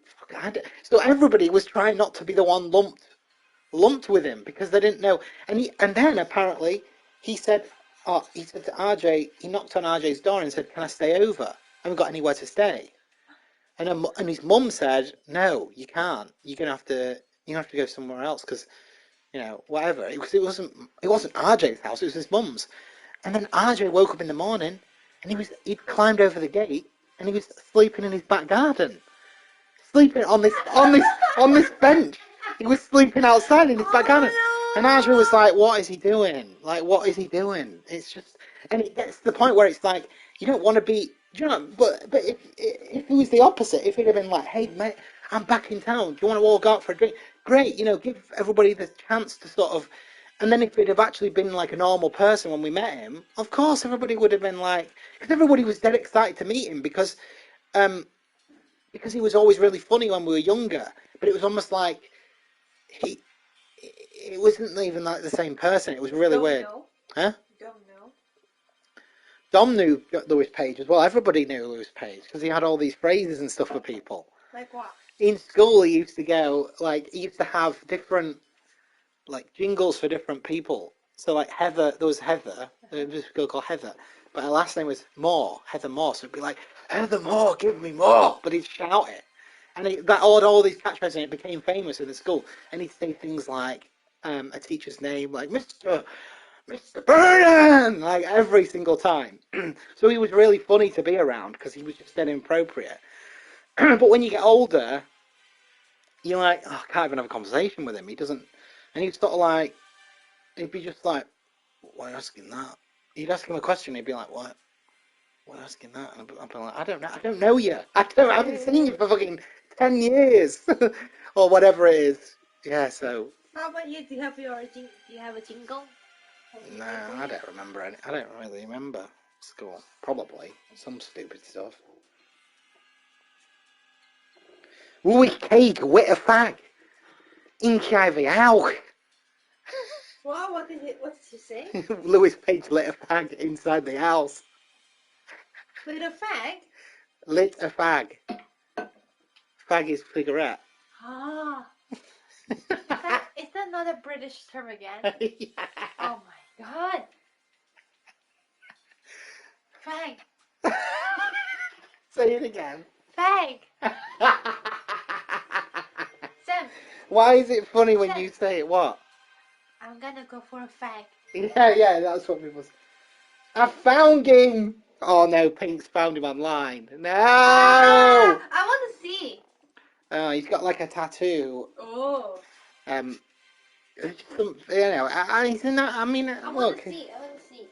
so everybody was trying not to be the one lumped with him because they didn't know. And then apparently he said to RJ, he knocked on RJ's door and said, "Can I stay over? I haven't got anywhere to stay." And his mum said, "No, you can't. You're gonna have to go somewhere else because, you know, whatever." It wasn't RJ's house. It was his mum's. And then RJ woke up in the morning, and he'd climbed over the gate, and he was sleeping in his back garden, sleeping on this bench. He was sleeping outside in his back garden. And RJ was like, "What is he doing? Like, what is he doing?" It's just, and it gets to the point where it's like you don't want to be. Do you know? But if it was the opposite, if he'd have been like, "Hey mate, I'm back in town. Do you want to walk out for a drink?" Great, you know, give everybody the chance to sort of. And then if he'd have actually been like a normal person when we met him, of course everybody would have been like, because everybody was dead excited to meet him because he was always really funny when we were younger. But it was almost like it wasn't even like the same person. It was really weird. Know. Huh? Don't know. Dom knew Louis Page as well. Everybody knew Louis Page because he had all these phrases and stuff for people. Like what? In school, he used to have different like jingles for different people. So like Heather, there was Heather, there was a girl called Heather, but her last name was Moore, Heather Moore. So it'd be like, "Heather Moore, give me more," but he'd shout it, and that all these catchphrases, and it became famous in the school. And he'd say things like a teacher's name, like Mr. Burnham, like every single time. So he was really funny to be around because he was just dead inappropriate. But when you get older, you're like, oh, I can't even have a conversation with him. He doesn't, and he'd sort of like, he'd be just like, "Why are you asking that?" You'd ask him a question, he'd be like, "What? What asking that?" And I'd be like, "I don't know. I don't know you. I haven't seen you for fucking 10 years, or whatever it is." Yeah. So How about you? Do you have a jingle? no, I don't remember any. I don't really remember school. Probably some stupid stuff. Wy cake, wit a fag. Inchai fi awch. Wow, what did he say? Lewis Page lit a fag inside the house. With a fag? Lit a fag. Fag is cigarette. Ah. Is that not a British term again? Yeah. Oh my god. Fag. Say it again. Fag. Sam, Why is it funny when Sam. you say it? What? I'm gonna go for a fag. Yeah, that's what people say. I found him! Oh no, Pink's found him online. No! Ah, I want to see. Oh, he's got like a tattoo. Oh. He's not, I mean, I want look. to see. I want to see.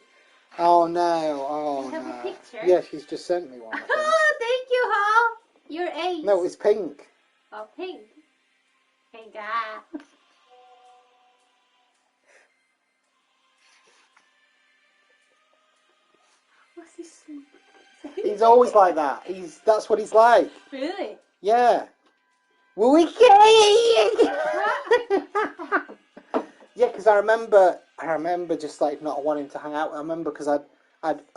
Oh no, oh You have no. a picture? Yeah, she's just sent me one. I think. Oh, thank you, Hal. You're ace. No, it's Pink. Oh, pink. Pink. Ah. What's this? He's always like that. That's what he's like. Really? Yeah. We Yeah, because I remember just like not wanting to hang out. I remember because I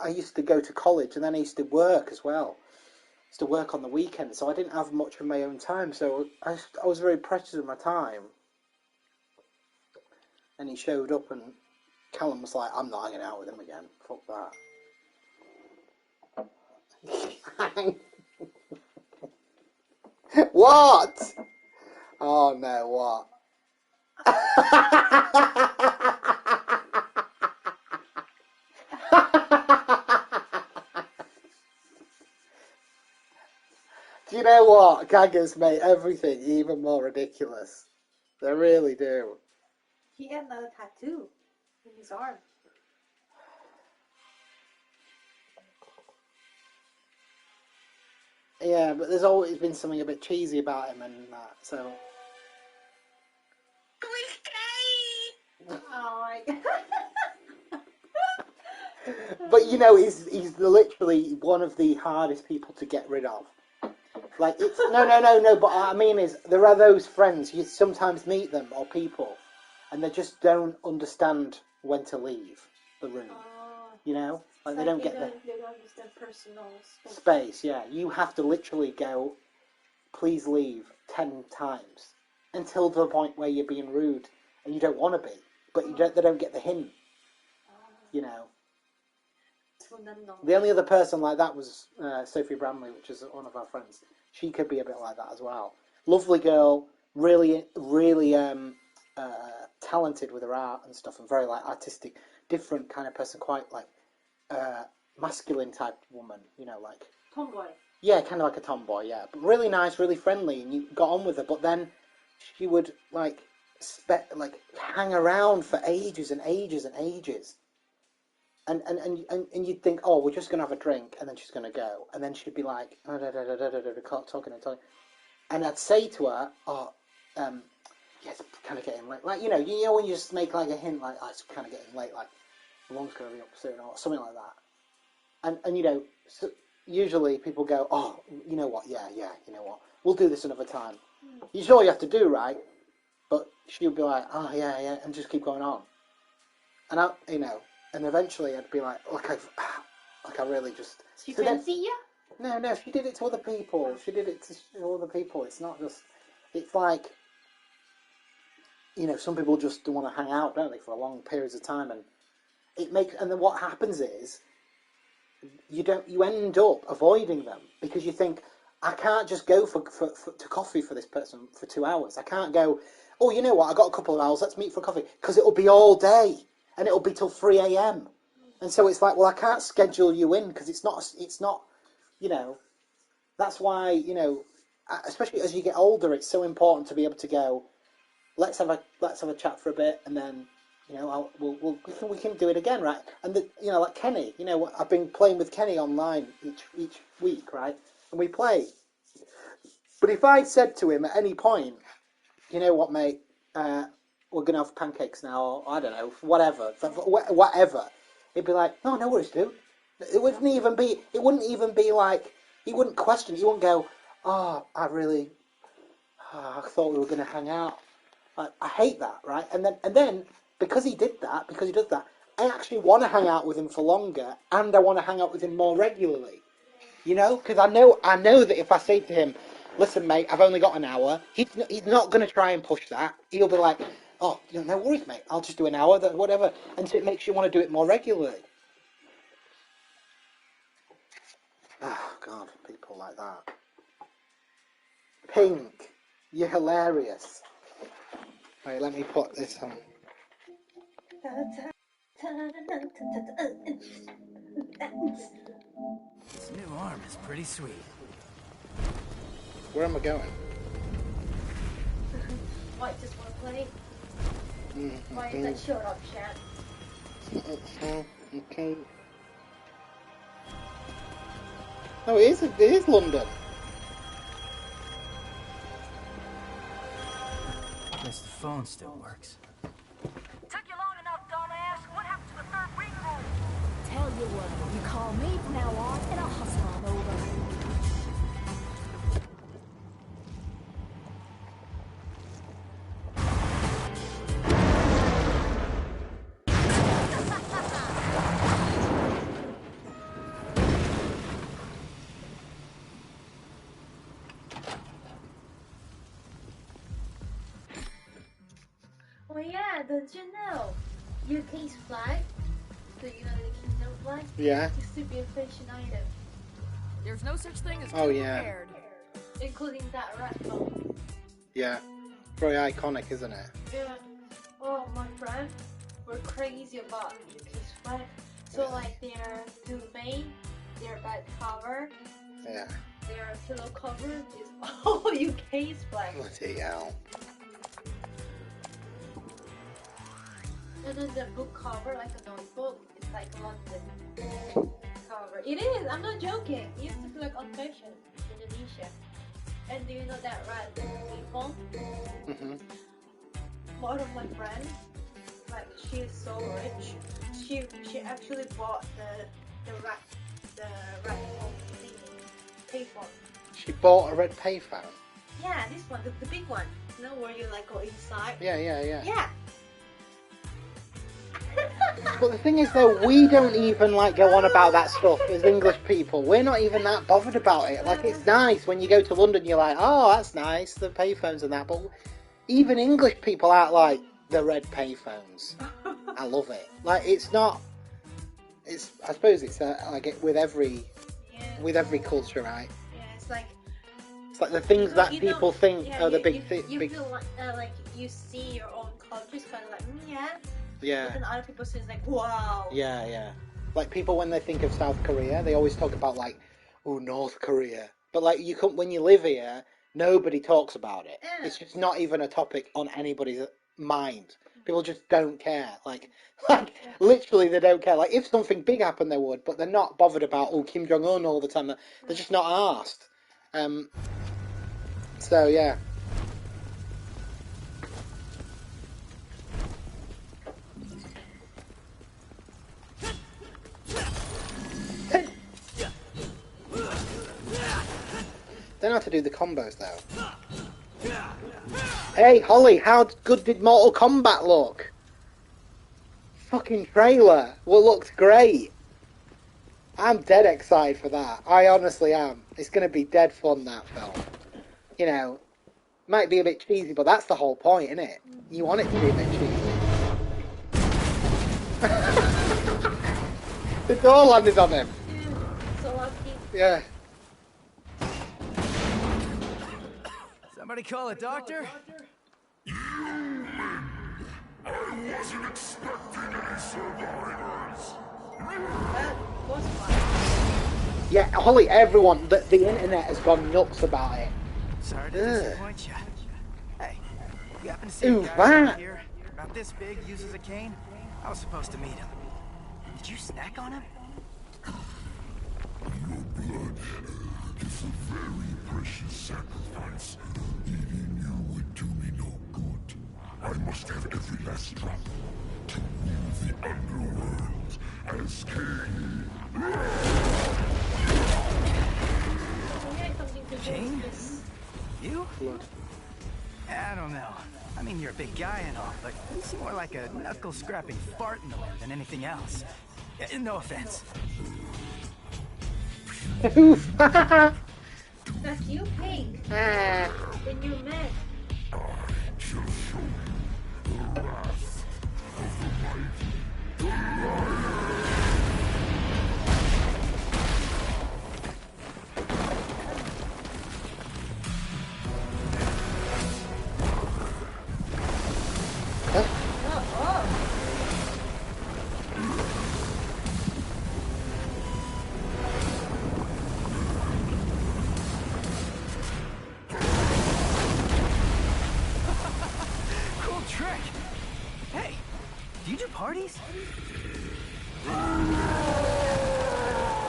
used to go to college and then I used to work as well. I used to work on the weekend, so I didn't have much of my own time. So I was very precious of my time. And he showed up, and Callum was like, "I'm not hanging out with him again. Fuck that." What? Oh no, what? Do you know what? Gaggers make everything even more ridiculous. They really do. He had another tattoo in his arm. Yeah, but there's always been something a bit cheesy about him and that, so... Oh my god. But you know, he's literally one of the hardest people to get rid of. Like, it's... No, but what I mean is, there are those friends, you sometimes meet them, or people, and they just don't understand when to leave the room. You know? Like, they don't get the... They don't understand personal space, yeah. You have to literally go, please leave 10 times until the point where you're being rude and you don't want to be, but they don't get the hint, you know. The only other person like that was Sophie Bramley, which is one of our friends. She could be a bit like that as well. Lovely girl, really talented with her art and stuff, and very like artistic, different kind of person, quite like masculine type woman, you know, like tomboy. Yeah, kind of like a tomboy, yeah, but really nice, really friendly, and you got on with her. But then she would like hang around for ages and ages and ages, and you'd think, oh, we're just gonna have a drink, and then she's gonna go, and then she'd be like, talking and talking, and I'd say to her, oh, yeah, it's kind of getting late, like you know when you just make like a hint, like oh, it's kind of getting late, like the one's gonna be up soon or something like that, and you know. So, usually people go, oh, you know what, yeah, you know what, we'll do this another time. It's all you have to do, right? But she'll be like, oh, yeah, and just keep going on. And and eventually I'd be like, I really just... She fancy you? No, she did it to other people. She did it to other people. It's not just... It's like, you know, some people just want to hang out, don't they, for long periods of time, and and then what happens is, you end up avoiding them because you think, I can't just go to coffee for this person for 2 hours. I can't go, oh, you know what, I got a couple of hours, let's meet for coffee, because it'll be all day and it'll be till 3 a.m. And so it's like, well, I can't schedule you in because it's not, you know, that's why, you know, especially as you get older, it's so important to be able to go, let's have a chat for a bit and then You know, we can do it again, right? And you know, like Kenny, you know, I've been playing with Kenny online each week, right? And we play. But if I said to him at any point, you know what, mate, we're gonna have pancakes now, or I don't know, whatever, he'd be like, no, no worries, dude. It wouldn't even be like, he wouldn't question. He wouldn't go, oh, I thought we were gonna hang out. I hate that, right? And then because he does that, I actually want to hang out with him for longer, and I want to hang out with him more regularly. You know, because I know that if I say to him, listen, mate, I've only got an hour, he's not going to try and push that. He'll be like, oh, you know, no worries, mate, I'll just do an hour, whatever. And so it makes you want to do it more regularly. Oh, God, people like that. Pink, you're hilarious. Wait, let me put this on. This new arm is pretty sweet. Where am I going? Might just want to play. Why is that short up, chat? Okay. Oh, it is London. Guess the phone still works. Took you long enough, dumbass. What happened to the third ring room? Tell you what, you call me from now on, and I'll hustle on over. Oh yeah, don't you know? UK's flag, do you know the kingdom flag? Yeah. Used to be a fashion item. There's no such thing as Oh, yeah. prepared. Including that rat phone. Yeah. Very iconic, isn't it? Yeah. Oh, my friend, we're crazy about UK's flag. So like their duvet, their bed cover, Yeah. their pillow cover is all UK's flag. Bloody hell. And then the book cover, like a notebook, it's like London cover. It is, I'm not joking. It used to be like on fashion in Indonesia. And do you know that red people? Mm-hmm. One of my friends, like she is so rich. She actually bought the red payphone. She bought a red payphone. Yeah, this one, the big one. You know where you like go inside? Yeah. Yeah. But the thing is, though, we don't even like go on about that stuff as English people. We're not even that bothered about it. Like, it's nice when you go to London, you're like, oh, that's nice, the payphones and that. But even English people aren't like the red payphones. I love it. Like, it's not. It's. I suppose it's like it with every culture, right? Yeah, it's like. It's like the things that people think are the big things. You feel like you see your own culture. It's kind of like yeah. Yeah. But then other people say it's like wow. Yeah. Like people when they think of South Korea, they always talk about like, oh, North Korea. But like when you live here, nobody talks about it. Yeah. It's just not even a topic on anybody's mind. People just don't care. Like literally, they don't care. Like if something big happened, they would, but they're not bothered about Kim Jong Un all the time. They're just not asked. So yeah. Don't know how to do the combos though. Hey Holly, how good did Mortal Kombat look? Fucking trailer. Well, looked great. I'm dead excited for that. I honestly am. It's going to be dead fun, that film. You know, might be a bit cheesy, but that's the whole point, isn't it? You want it to be a bit cheesy. The door landed on him. So lucky. Yeah. Somebody call a doctor? I wasn't expecting any survivors. That was fun. Yeah, Holly, everyone, the internet has gone nuts about it. Sorry to disappoint you. Hey, you happen to see Ooh, a guy that. around here about this big uses a cane? I was supposed to meet him. Did you snack on him? Your blood is a very precious sacrifice. Eating you would do me no good. I must have every last drop to rule the underworld as king. King? You? Blood. I don't know. I mean, you're a big guy and all, but you seem more like a knuckle-scrapping fart in the wind than anything else. Yeah, no offense. That's you, Pink. Then you're mad. I shall show you the wrath of the mighty. Cool trick. Hey, do you do parties?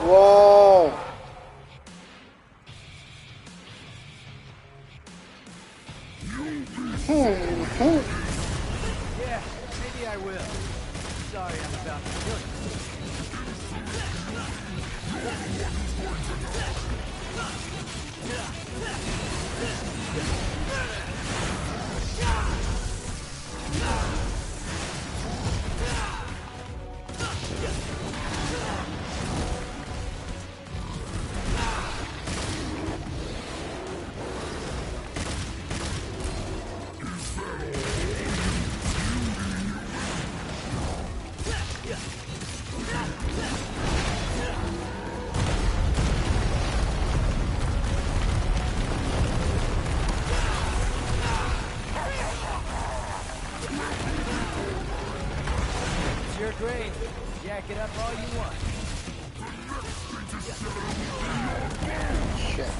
Whoa! Yeah, maybe I will. Sorry, I'm about to kill you. It's your grade. Jack it up all you want. Shit.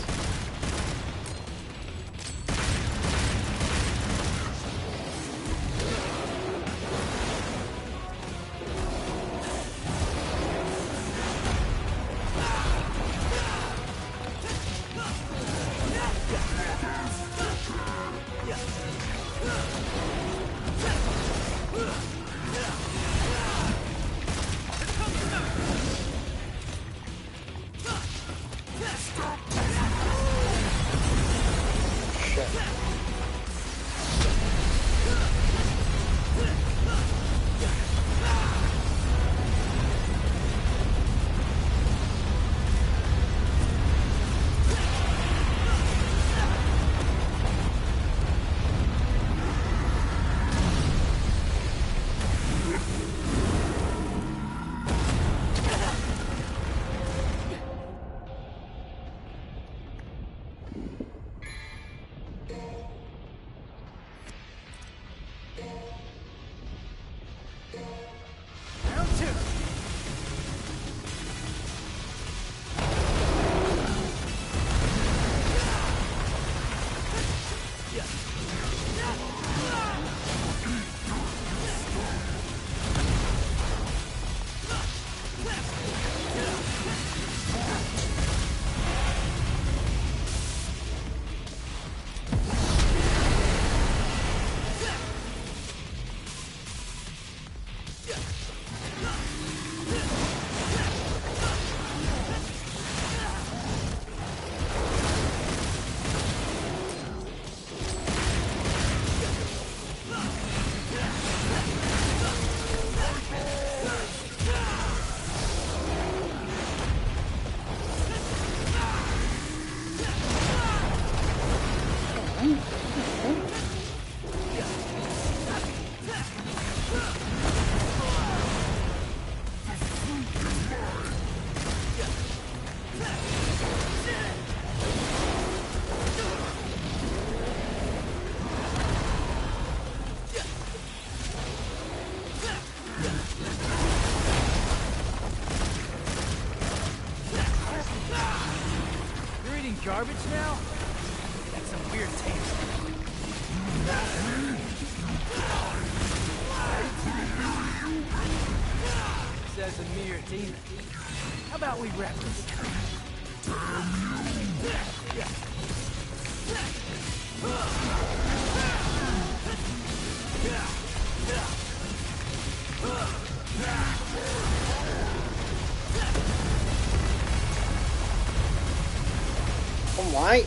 Round two. You're eating garbage now? That's some weird taste. Says a mere demon. How about we wrap this? Come white.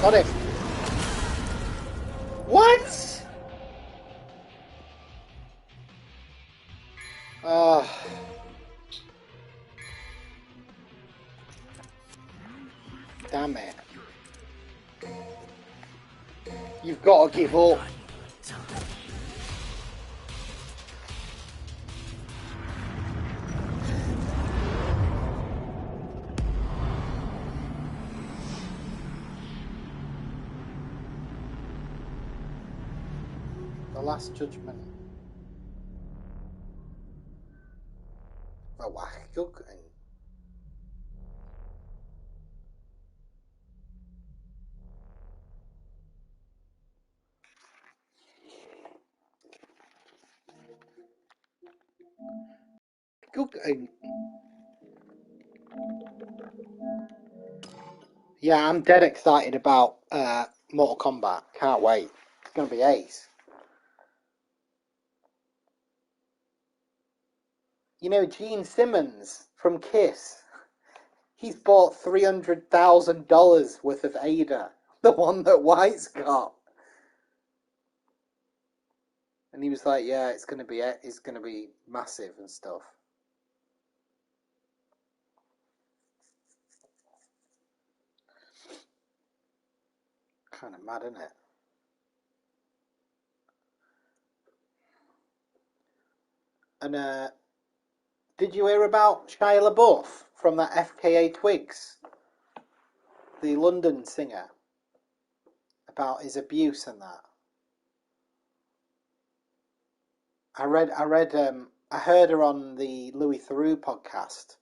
Got him. What? Oh. Damn it. You've got to give up. The Last Judgment. Oh, wow. Yeah, I'm dead excited about Mortal Kombat. Can't wait. It's going to be ace. You know, Gene Simmons from Kiss, he's bought $300,000 worth of Ada, the one that White's got. And he was like, yeah, it's going to be massive and stuff. Kind of mad, isn't it? And did you hear about Shia LaBeouf from that FKA Twigs, the London singer, about his abuse and that? I heard her on the Louis Theroux podcast,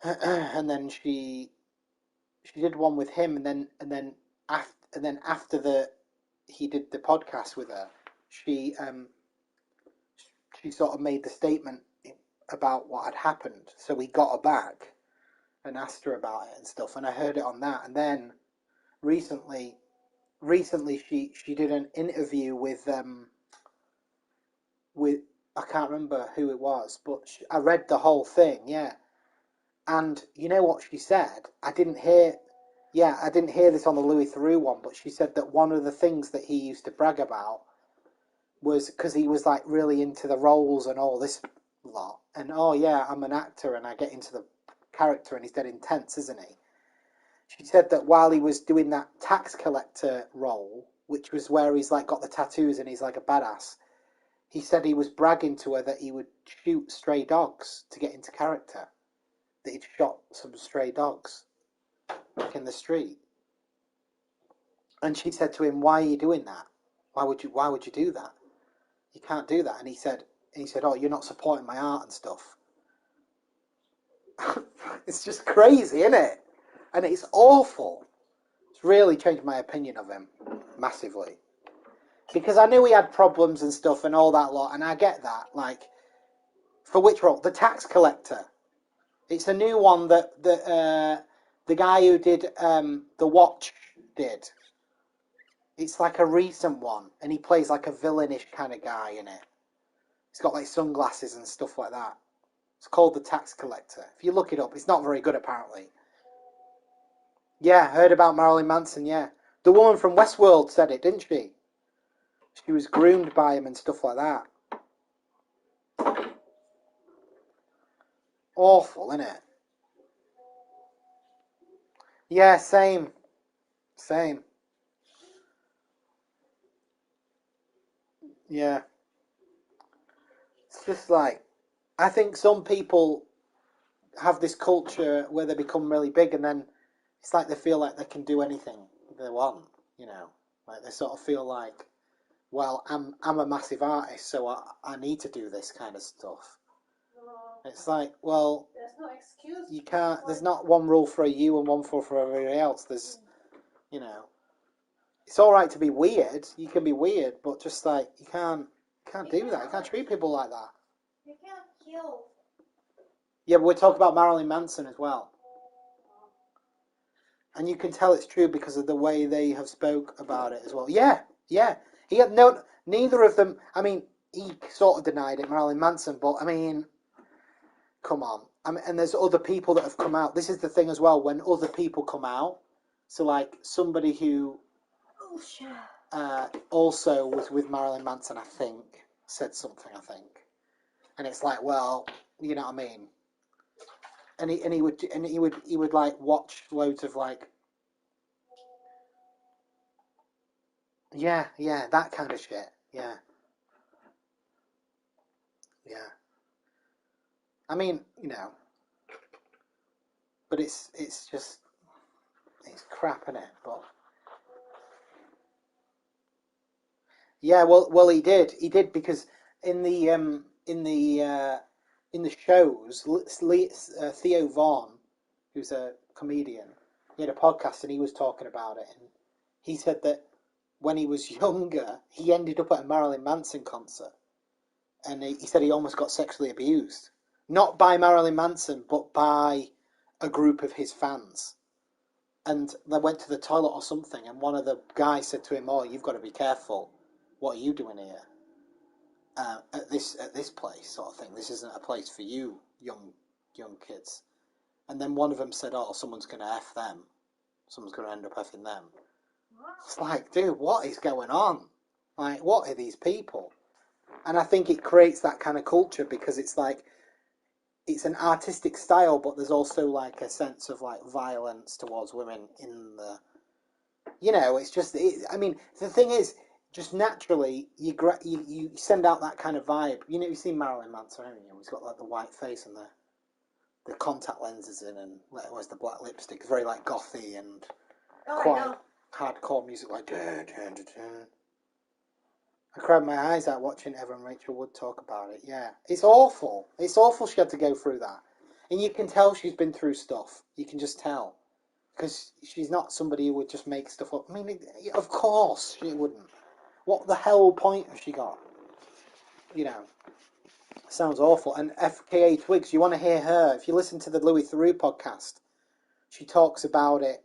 and then she did one with him, and then after he did the podcast with her, she sort of made the statement about what had happened. So he got her back and asked her about it and stuff, and I heard it on that. And then recently she did an interview with I can't remember who it was, but I read the whole thing, yeah. And you know what she said? I didn't hear this on the Louis Theroux one, but she said that one of the things that he used to brag about was because he was like really into the roles and all this lot. And oh yeah, I'm an actor and I get into the character and he's dead intense, isn't he? She said that while he was doing that tax collector role, which was where he's like got the tattoos and he's like a badass, he said he was bragging to her that he would shoot stray dogs to get into character. That he'd shot some stray dogs like in the street. And she said to him, "Why are you doing that? Why would you do that? You can't do that." And he said, "Oh, you're not supporting my art and stuff." It's just crazy, isn't it? And it's awful. It's really changed my opinion of him massively. Because I knew he had problems and stuff and all that lot, and I get that. Like, for which role? The tax collector. It's a new one that the guy who did The Watch did. It's like a recent one, and he plays like a villainish kind of guy in it. He's got like sunglasses and stuff like that. It's called The Tax Collector. If you look it up, it's not very good apparently. Yeah, heard about Marilyn Manson, yeah. The woman from Westworld said it, didn't she? She was groomed by him and stuff like that. Awful, isn't it? Yeah, same. Yeah. It's just like, I think some people have this culture where they become really big and then it's like they feel like they can do anything they want, you know. Like they sort of feel like, well, I'm a massive artist, so I need to do this kind of stuff. It's like, well, There's no excuse. you can't. There's not one rule for you and one for everybody else. There's, you know, it's all right to be weird. You can be weird, but just like you can't do that. You can't treat people like that. You can't kill. Yeah, but we're talking about Marilyn Manson as well, and you can tell it's true because of the way they have spoke about it as well. Yeah, yeah. He had no. Neither of them. I mean, he sort of denied it, Marilyn Manson, but I mean, come on. I mean, and there's other people that have come out. This is the thing as well. When other people come out, so like somebody who also was with Marilyn Manson, I think, said something. I think, and it's like, well, you know what I mean. And he would like watch loads of like, yeah, that kind of shit. Yeah. I mean, you know, but it's just it's crap, isn't it? But yeah, well, he did because in the shows, Theo Vaughn, who's a comedian, he had a podcast and he was talking about it, and he said that when he was younger, he ended up at a Marilyn Manson concert, and he said he almost got sexually abused, not by Marilyn Manson, but by a group of his fans. And they went to the toilet or something, and one of the guys said to him, "Oh, you've got to be careful. What are you doing here at this place, sort of thing? This isn't a place for you, young kids." And then one of them said, "Oh, someone's going to F them. Someone's going to end up effing them." It's like, dude, what is going on? Like, what are these people? And I think it creates that kind of culture because it's like, it's an artistic style, but there's also like a sense of like violence towards women in the, you know, it's just, I mean, the thing is, just naturally, you send out that kind of vibe. You know, you've seen Marilyn Manson, haven't you? He's got like the white face and the contact lenses in, and where's the black lipstick? It's very like gothy and quite hardcore music, like dun, dun, dun, dun. I cried my eyes out watching Evan and Rachel Wood talk about it. Yeah, it's awful. It's awful she had to go through that, and you can tell she's been through stuff. You can just tell because she's not somebody who would just make stuff up. I mean, of course she wouldn't. What the hell point has she got? You know, sounds awful. And FKA Twigs, you want to hear her? If you listen to the Louis Theroux podcast, she talks about it.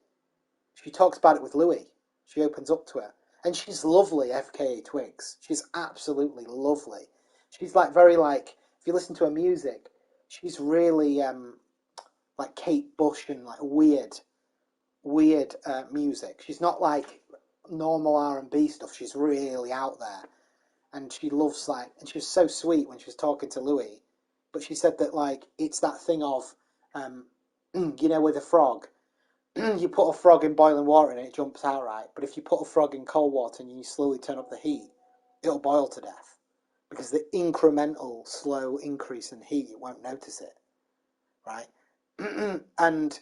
She talks about it with Louis. She opens up to her. And she's lovely, FKA Twigs. She's absolutely lovely. She's like very like, if you listen to her music, she's really like Kate Bush and like weird music. She's not like normal R&B stuff. She's really out there. And she loves like, and she was so sweet when she was talking to Louis. But she said that like, it's that thing of, you know, with a frog, you put a frog in boiling water and it jumps out, right? But if you put a frog in cold water and you slowly turn up the heat, it'll boil to death. Because the incremental, slow increase in heat, you won't notice it, right? and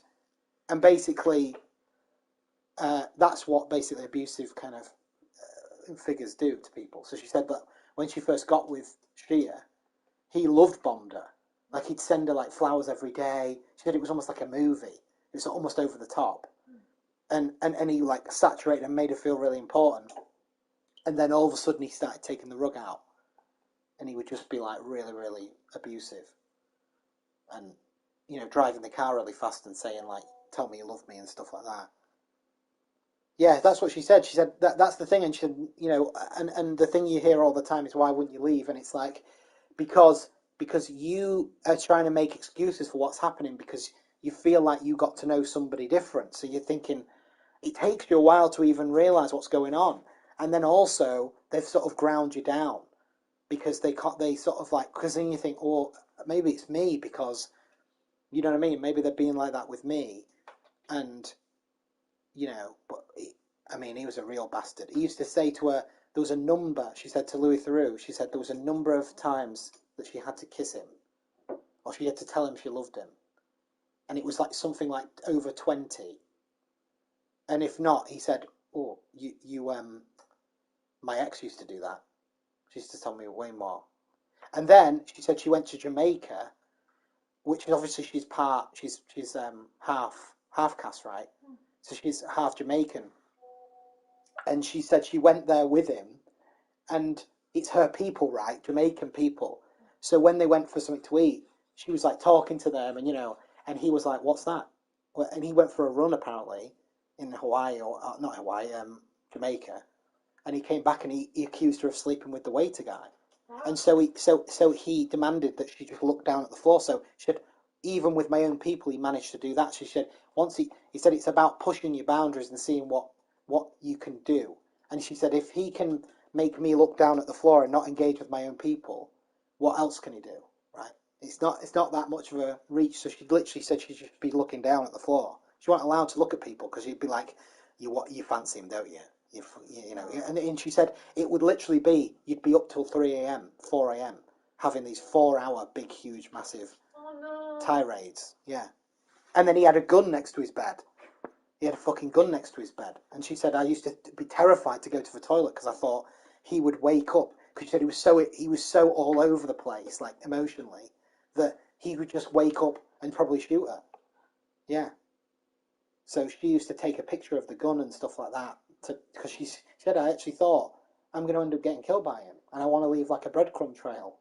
basically, that's what basically abusive kind of figures do to people. So she said that when she first got with Shia, he loved bombed her. Like he'd send her like flowers every day. She said it was almost like a movie. It was almost over the top. And he like saturated and made her feel really important. And then all of a sudden he started taking the rug out. And he would just be like really, really abusive. And, you know, driving the car really fast and saying like, tell me you love me and stuff like that. Yeah, that's what she said. She said that's the thing. And she said, you know, and the thing you hear all the time is, why wouldn't you leave? And it's like, because you are trying to make excuses for what's happening because you feel like you got to know somebody different. So you're thinking, it takes you a while to even realise what's going on. And then also, they've sort of ground you down because they sort of like, because then you think, oh, maybe it's me because, you know what I mean? Maybe they're being like that with me. And, you know, but, I mean, he was a real bastard. He used to say to her there was a number, she said to Louis Theroux, she said there was a number of times that she had to kiss him, or she had to tell him she loved him. And it was like something like over 20. And if not, he said, oh, my ex used to do that. She used to tell me way more. And then she said she went to Jamaica, which is obviously she's half caste, right? So she's half Jamaican. And she said she went there with him, and it's her people, right? Jamaican people. So when they went for something to eat, she was like talking to them, and and he was like, "What's that?" And he went for a run apparently in Hawaii, or not Hawaii, Jamaica, and he came back and he accused her of sleeping with the waiter guy. And so he demanded that she just look down at the floor. So she said, even with my own people, he managed to do that. She said, once he said it's about pushing your boundaries and seeing what you can do. And she said, if he can make me look down at the floor and not engage with my own people, what else can he do? Right? It's not that much of a reach. So she literally said she'd just be looking down at the floor. She wasn't allowed to look at people because you'd be like, you fancy him, don't you? And she said it would literally be, you'd be up till 3 a.m., 4 a.m., having these 4-hour big, huge, massive tirades. Yeah. And then he had a gun next to his bed. He had a fucking gun next to his bed. And she said, I used to be terrified to go to the toilet because I thought he would wake up. Because she said he was so all over the place, like emotionally, that he would just wake up and probably shoot her. Yeah. So she used to take a picture of the gun and stuff like that. Because she said, I actually thought I'm going to end up getting killed by him, and I want to leave like a breadcrumb trail.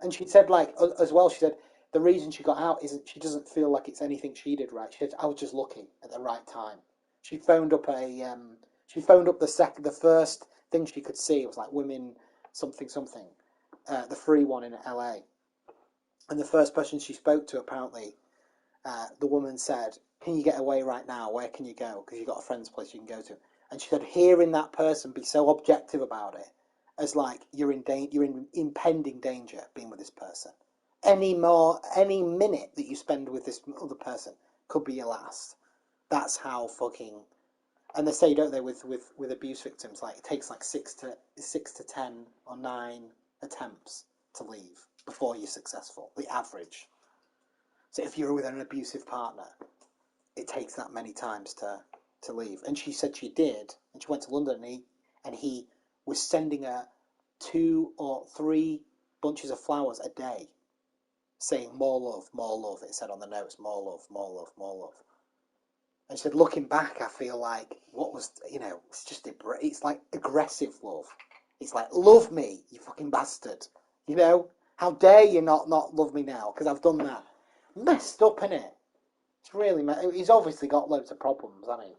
And she said, like, as well, she said the reason she got out is she doesn't feel like it's anything she did right. She said, I was just looking at the right time. She phoned up the first thing she could see. It was like women something, the free one in LA. And the first person she spoke to, apparently, the woman said, can you get away right now? Where can you go? Because you've got a friend's place you can go to. And she said, hearing that person be so objective about it, as like you're in impending danger being with this person. Any minute that you spend with this other person could be your last. That's how fucking. And they say, don't they, with abuse victims, like it takes like 6 to 10 or 9 attempts to leave before you're successful. The average. So if you're with an abusive partner, it takes that many times to leave. And she said she did, and she went to London, and he was sending her 2 or 3 bunches of flowers a day, saying more love, it said on the notes, more love, more love, more love. And she said, looking back, I feel like, it's just, it's like aggressive love. It's like, love me, you fucking bastard. How dare you not love me now, because I've done that. Messed up, innit? It's really, he's obviously got loads of problems, hasn't he?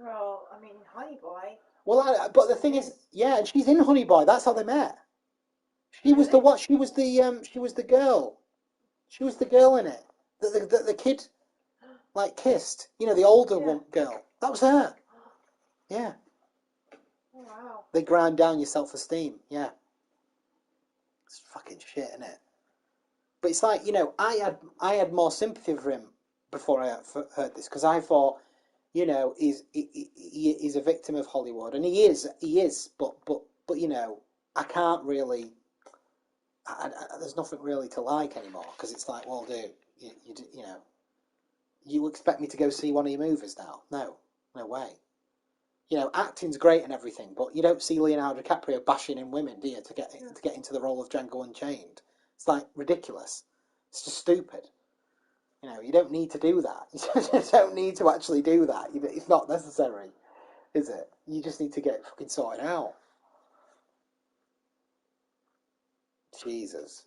Well, I mean, Honey Boy. Well, but the thing is, yeah, and she's in Honey Boy. That's how they met. She was the what? She was the girl. She was the girl in it. The kid, like, kissed. The older one girl. That was her. Yeah. Oh, wow. They grind down your self-esteem. Yeah. It's fucking shit, isn't it? But it's like, I had more sympathy for him before I heard this, because I thought, he's a victim of Hollywood, and he is, but I can't really, there's nothing really to like anymore, because it's like, well, dude, you expect me to go see one of your movies now? No way. Acting's great and everything, but you don't see Leonardo DiCaprio bashing in women, do you, to get into the role of Django Unchained? It's like ridiculous. It's just stupid. You don't need to do that. You don't need to actually do that. It's not necessary, is it? You just need to get it fucking sorted out. Jesus.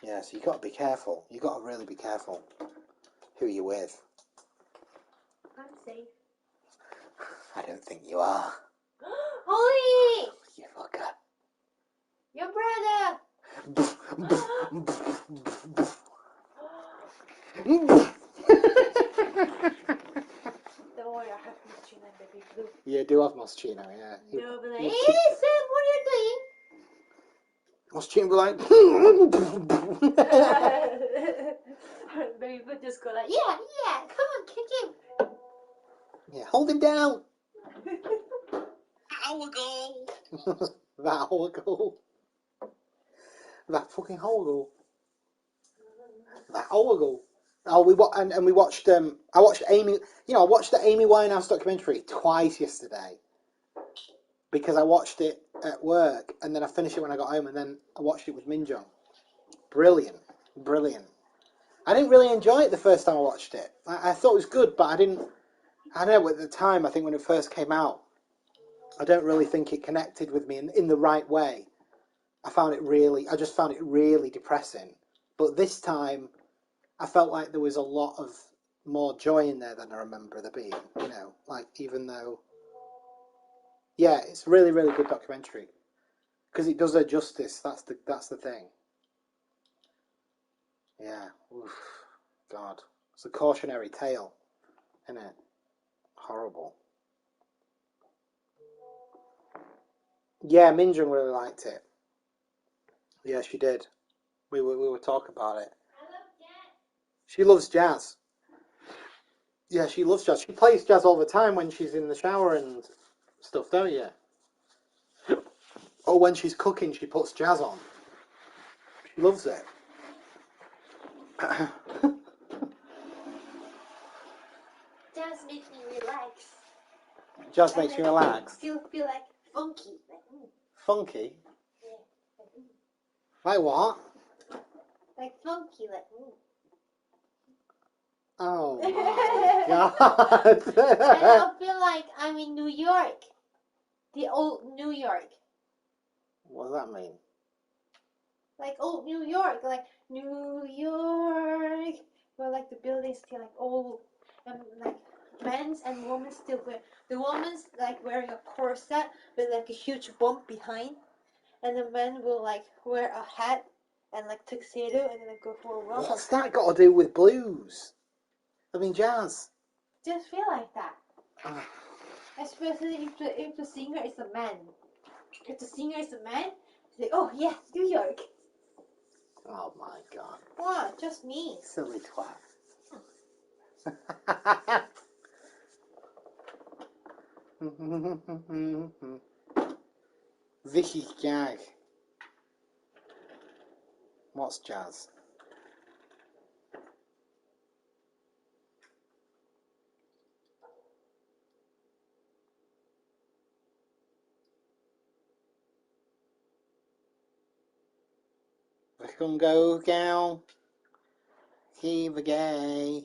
Yeah, so you got to be careful. You got to really be careful who you're with. I'm safe. I don't think you are. Holly! You fucker. Your brother! Don't worry, I have Moschino and Baby Blue. You do have Moschino, yeah. You'll be like, hey, Sam, what are you doing? Moschino will be like... Baby Blue just go like, yeah, come on, kick him. Yeah, hold him down. Hour ago. That hole ago. That fucking hole ago. That hole ago. Oh, we watched. I watched Amy. I watched the Amy Winehouse documentary twice yesterday because I watched it at work and then I finished it when I got home and then I watched it with Minjong. Brilliant, brilliant. I didn't really enjoy it the first time I watched it. I thought it was good, but I didn't. I don't know, at the time, I think when it first came out, I don't really think it connected with me in the right way. I just found it really depressing. But this time, I felt like there was a lot of more joy in there than I remember there being. Like even though, yeah, it's a really, really good documentary because it does her justice. That's the thing. Yeah, oof, God, it's a cautionary tale, isn't it? Horrible. Yeah, Minjung really liked it. Yeah, she did. We were talking about it. I love jazz. She loves jazz. Yeah, she loves jazz. She plays jazz all the time when she's in the shower and stuff, don't you? Or when she's cooking, she puts jazz on. She loves it. Jazz makes me relax. Jazz makes you relax. Feel like funky. Funky? Yeah. Like what? Like funky, Oh my God. And I feel like I'm in New York. The old New York. What does that mean? Like old New York. Like New York. Where like the buildings still like old. And like men's and women's still wear. The woman's like wearing a corset with like a huge bump behind. And the men will like wear a hat and like tuxedo and then go for a walk. What's that got to do with blues? I mean jazz. Just feel like that. Especially if the singer is a man. If the singer is a man, it's like, oh yeah, New York. Oh my God. What? Just me. Silly twat. Vicky Gag. What's jazz? We can go down. Keep a gay.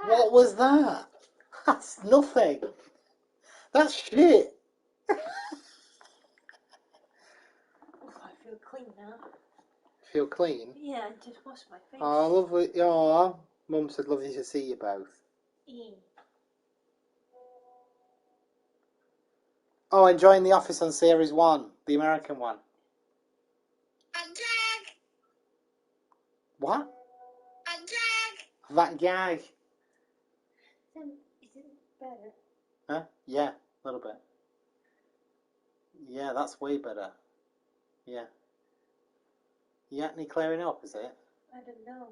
What was that? That's nothing. That's shit. I feel clean now. Feel clean? Yeah, I just washed my face. Oh, lovely. Oh, Mum said lovely to see you both. Yeah. Oh, enjoying The Office on Series 1, the American one. I'm Jack. What? I'm Jack. That gag. Is it better? Huh? Yeah, a little bit. Yeah, that's way better. Yeah. You acne clearing up, is it? I don't know.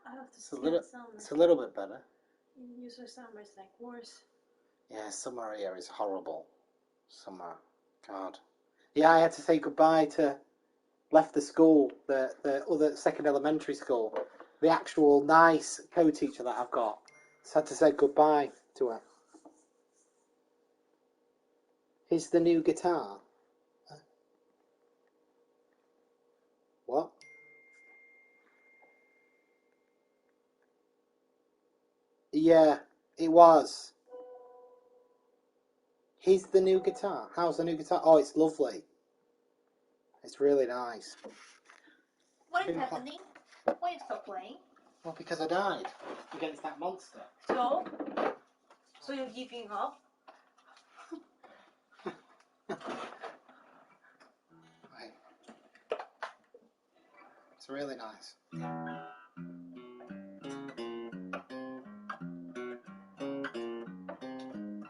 I have to It's see a little. summer. It's a little bit better. Usually summer is like worse. Yeah, summer here is horrible. Summer, God. Yeah, I had to say goodbye to. Left the school, the other second elementary school, the actual nice co-teacher that I've got. Just had to say goodbye to her. Here's the new guitar. What? Yeah, it was. Here's the new guitar. How's the new guitar? Oh, it's lovely. It's really nice. What is happening? Why you stop playing? Well, because I died against that monster. So you're giving up? Right. It's really nice.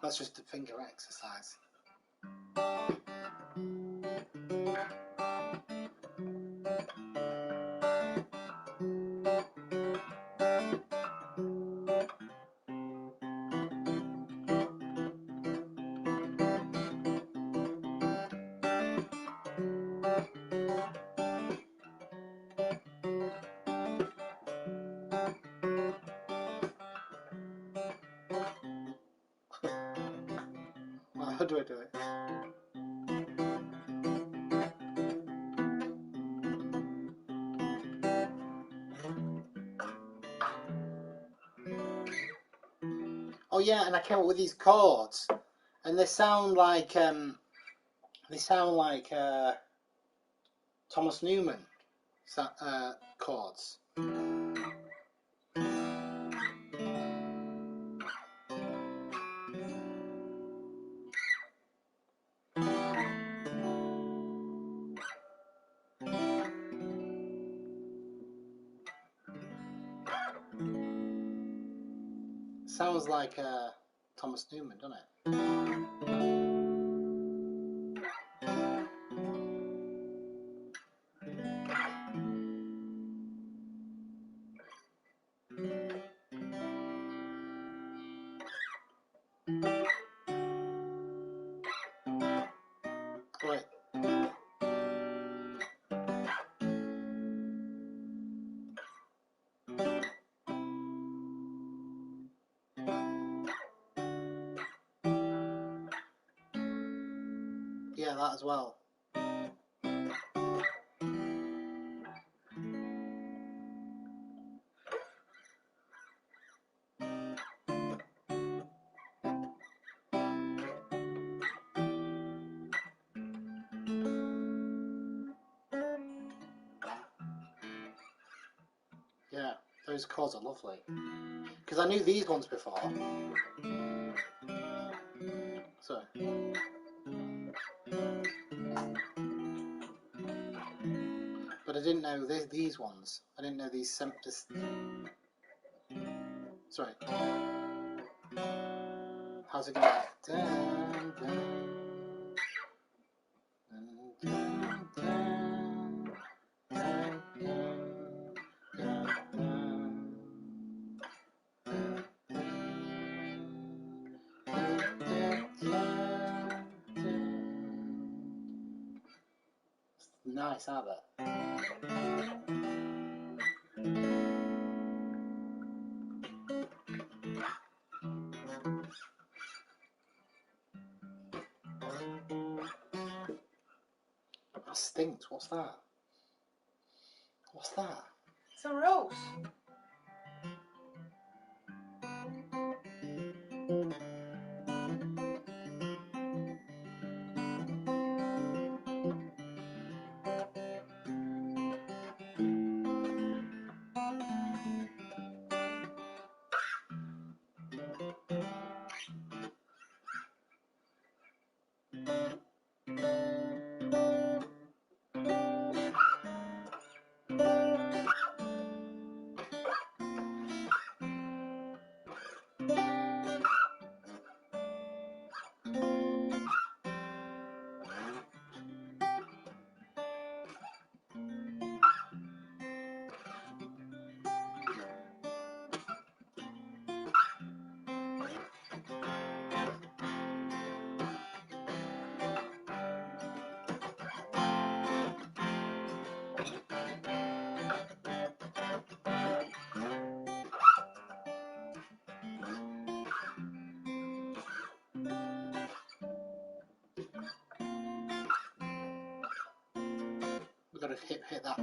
That's just a finger exercise. Well, how do I do it? Oh yeah, and I came up with these chords, and they sound like Thomas Newman chords. Sounds like Thomas Newman, doesn't it? Right. Yeah, that as well. Yeah, those chords are lovely. Because I knew these ones before. So. But I didn't know these ones. I didn't know these Sorry. How's it going? Dun, dun, dun, dun, dun, dun, nice, aren't they? That stinks. What's that? What's that? It's a rose. We've got to hit that.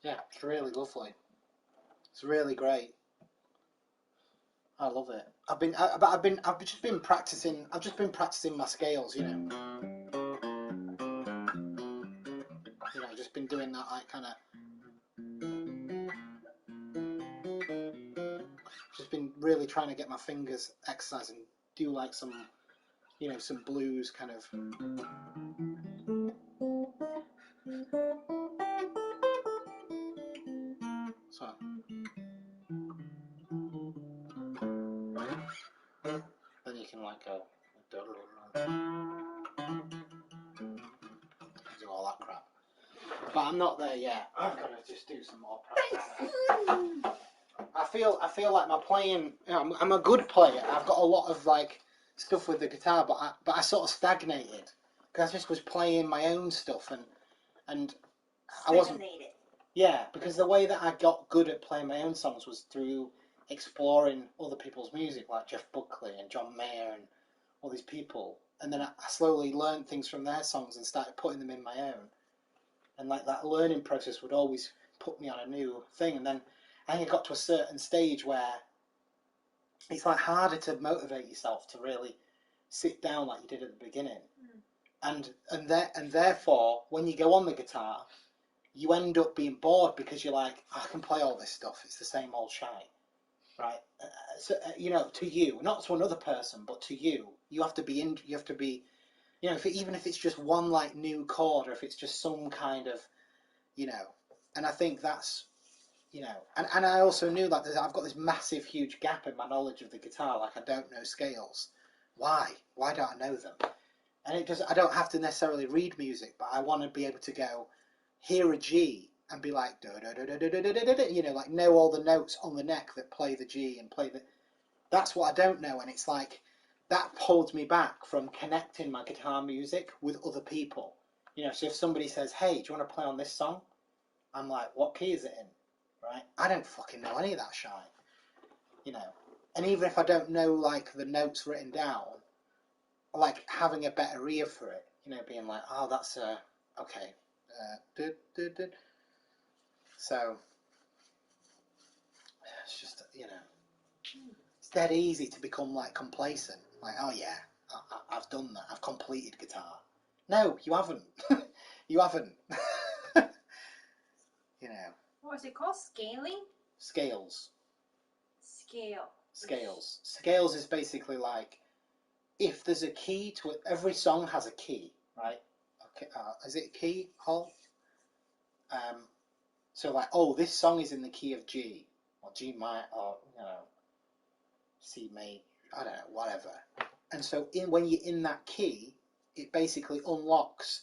Yeah, it's really lovely. It's really great. I love it. I've just been practicing. I've just been practicing my scales, you know. I've just been doing that, like kind of. Just been really trying to get my fingers exercising, do like some, you know, some blues kind of. Then you can like go do all that crap. But I'm not there yet. I've got to just do some more practice. I feel like my playing. I'm a good player. I've got a lot of like stuff with the guitar, but I sort of stagnated because I just was playing my own stuff and I wasn't. Yeah, because the way that I got good at playing my own songs was through exploring other people's music, like Jeff Buckley and John Mayer and all these people. And then I slowly learned things from their songs and started putting them in my own. And like that learning process would always put me on a new thing. And then I think I got to a certain stage where it's like harder to motivate yourself to really sit down like you did at the beginning. And therefore, when you go on the guitar, you end up being bored because you're like, I can play all this stuff. It's the same old shite, right? So, to you, not to another person, but to you, you have to be even if it's just one like new chord, or if it's just some kind of, and I think that's, and I also knew that I've got this massive, huge gap in my knowledge of the guitar. Like I don't know scales. Why don't I know them? And I don't have to necessarily read music, but I want to be able to go, hear a G and be like, like know all the notes on the neck that play the G and play the. That's what I don't know, and it's like that holds me back from connecting my guitar music with other people. So if somebody says, "Hey, do you want to play on this song?" I'm like, "What key is it in?" Right? I don't fucking know any of that shite. And even if I don't know like the notes written down, like having a better ear for it. Being like, "Oh, that's okay." So it's just it's dead easy to become like complacent. Like, oh yeah, I've done that. I've completed guitar. No, you haven't. You haven't. What is it called? Scaling? Scales. Scale. Scales is basically like if there's a key to it. Every song has a key, right? Okay, is it a key, Hall? So like, oh, this song is in the key of G or G minor or C major. I don't know, whatever. And so when you're in that key, it basically unlocks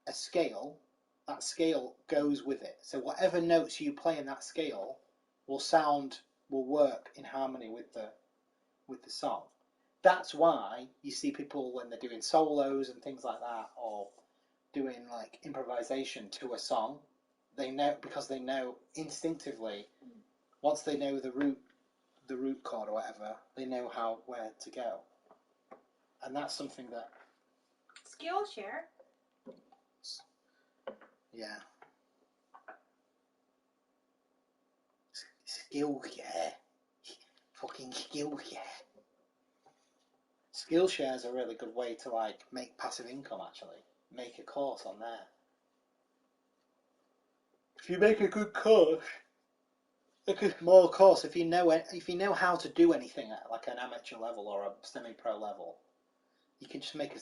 a scale. That scale goes with it. So whatever notes you play in that scale will work in harmony with the song. That's why you see people when they're doing solos and things like that, or doing like improvisation to a song, they know, because they know instinctively, once they know the root chord or whatever, they know where to go. And that's something that Skillshare. Yeah. Skillshare. Fucking Skillshare. Skillshare is a really good way to like make passive income. Actually, make a course on there. If you make a good course, a small course, if you know how to do anything at like an amateur level or a semi-pro level, you can just make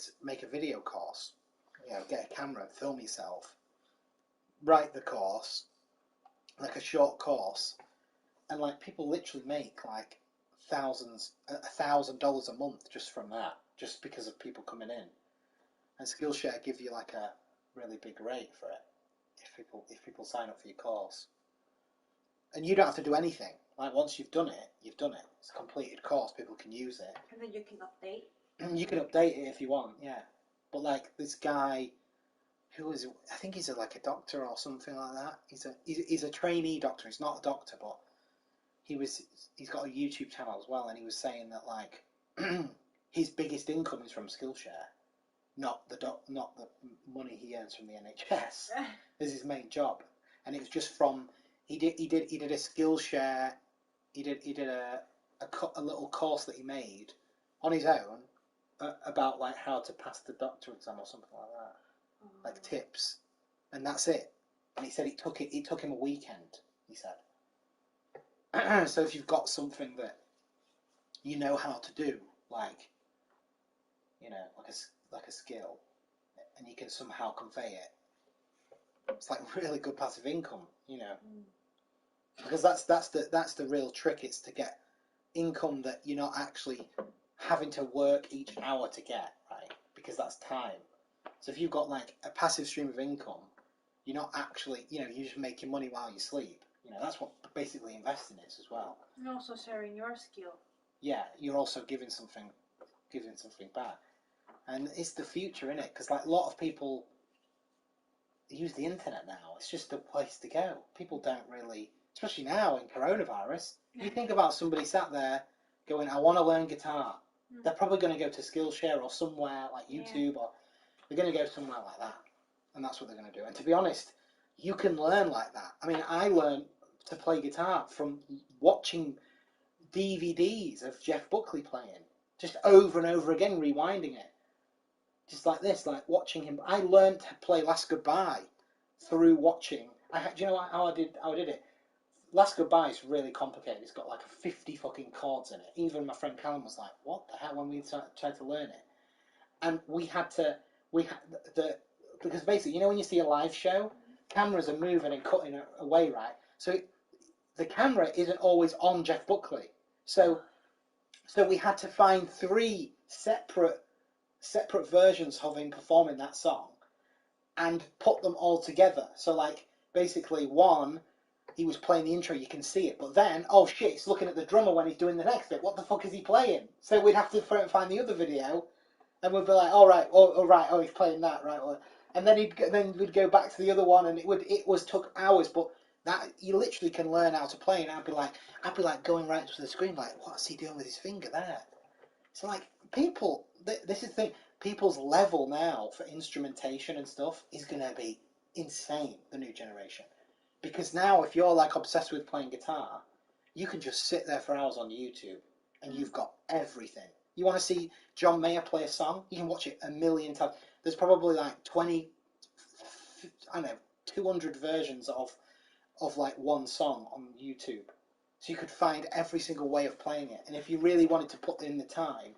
a video course. Get a camera, film yourself, write the course, like a short course, and like people literally make like $1,000 a month just from that, just because of people coming in. And Skillshare give you like a really big rate for it if people sign up for your course. And you don't have to do anything. Like once you've done it, you've done it. It's a completed course. People can use it. And then you can update. You can update it if you want, yeah. But like this guy, I think he's like a doctor or something like that. He's a trainee doctor. He's not a doctor, but he's got a YouTube channel as well, and he was saying that like his biggest income is from Skillshare, not the money he earns from the NHS. This is his main job, and it was just from he did a Skillshare. He did a little course that he made on his own about like how to pass the doctor exam or something like that, like tips, and that's it. And he said it took him a weekend. He said. So if you've got something that you know how to do, like like a skill, and you can somehow convey it, it's like really good passive income. because that's the real trick. It's to get income that you're not actually having to work each hour to get, right? Because that's time. So if you've got like a passive stream of income, you're not actually, you're just making money while you sleep. That's what basically investing is as well. And also sharing your skill. Yeah, you're also giving something back, and it's the future, isn't it? Because like a lot of people use the internet now. It's just the place to go. People don't really, especially now in coronavirus. If you think about somebody sat there going, "I want to learn guitar," they're probably going to go to Skillshare or somewhere like YouTube, or they're going to go somewhere like that, and that's what they're going to do. And to be honest, you can learn like that. I mean, I learned to play guitar from watching DVDs of Jeff Buckley playing, just over and over again, rewinding it. Just like this, like watching him. I learned to play Last Goodbye through watching. Do you know how I did it? Last Goodbye is really complicated. It's got like 50 fucking chords in it. Even my friend Callum was like, "What the hell?" when we tried to learn it. And because basically, when you see a live show, cameras are moving and cutting away, right? So the camera isn't always on Jeff Buckley. So we had to find 3 separate versions of him performing that song and put them all together. So like basically one, he was playing the intro, you can see it, but then, oh shit, it's looking at the drummer when he's doing the next bit. What the fuck is he playing? So we'd have to find the other video, and we'd be like, all right, he's playing that, right? And then we'd go back to the other one, and it took hours, but that you literally can learn how to play. And I'd be like going right to the screen, like, what's he doing with his finger there? So like people, this is the thing. People's level now for instrumentation and stuff is going to be insane, the new generation. Because now if you're like obsessed with playing guitar, you can just sit there for hours on YouTube and you've got everything. You want to see John Mayer play a song? You can watch it a million times. There's probably like 200 versions of like one song on YouTube. So you could find every single way of playing it. And if you really wanted to put in the time,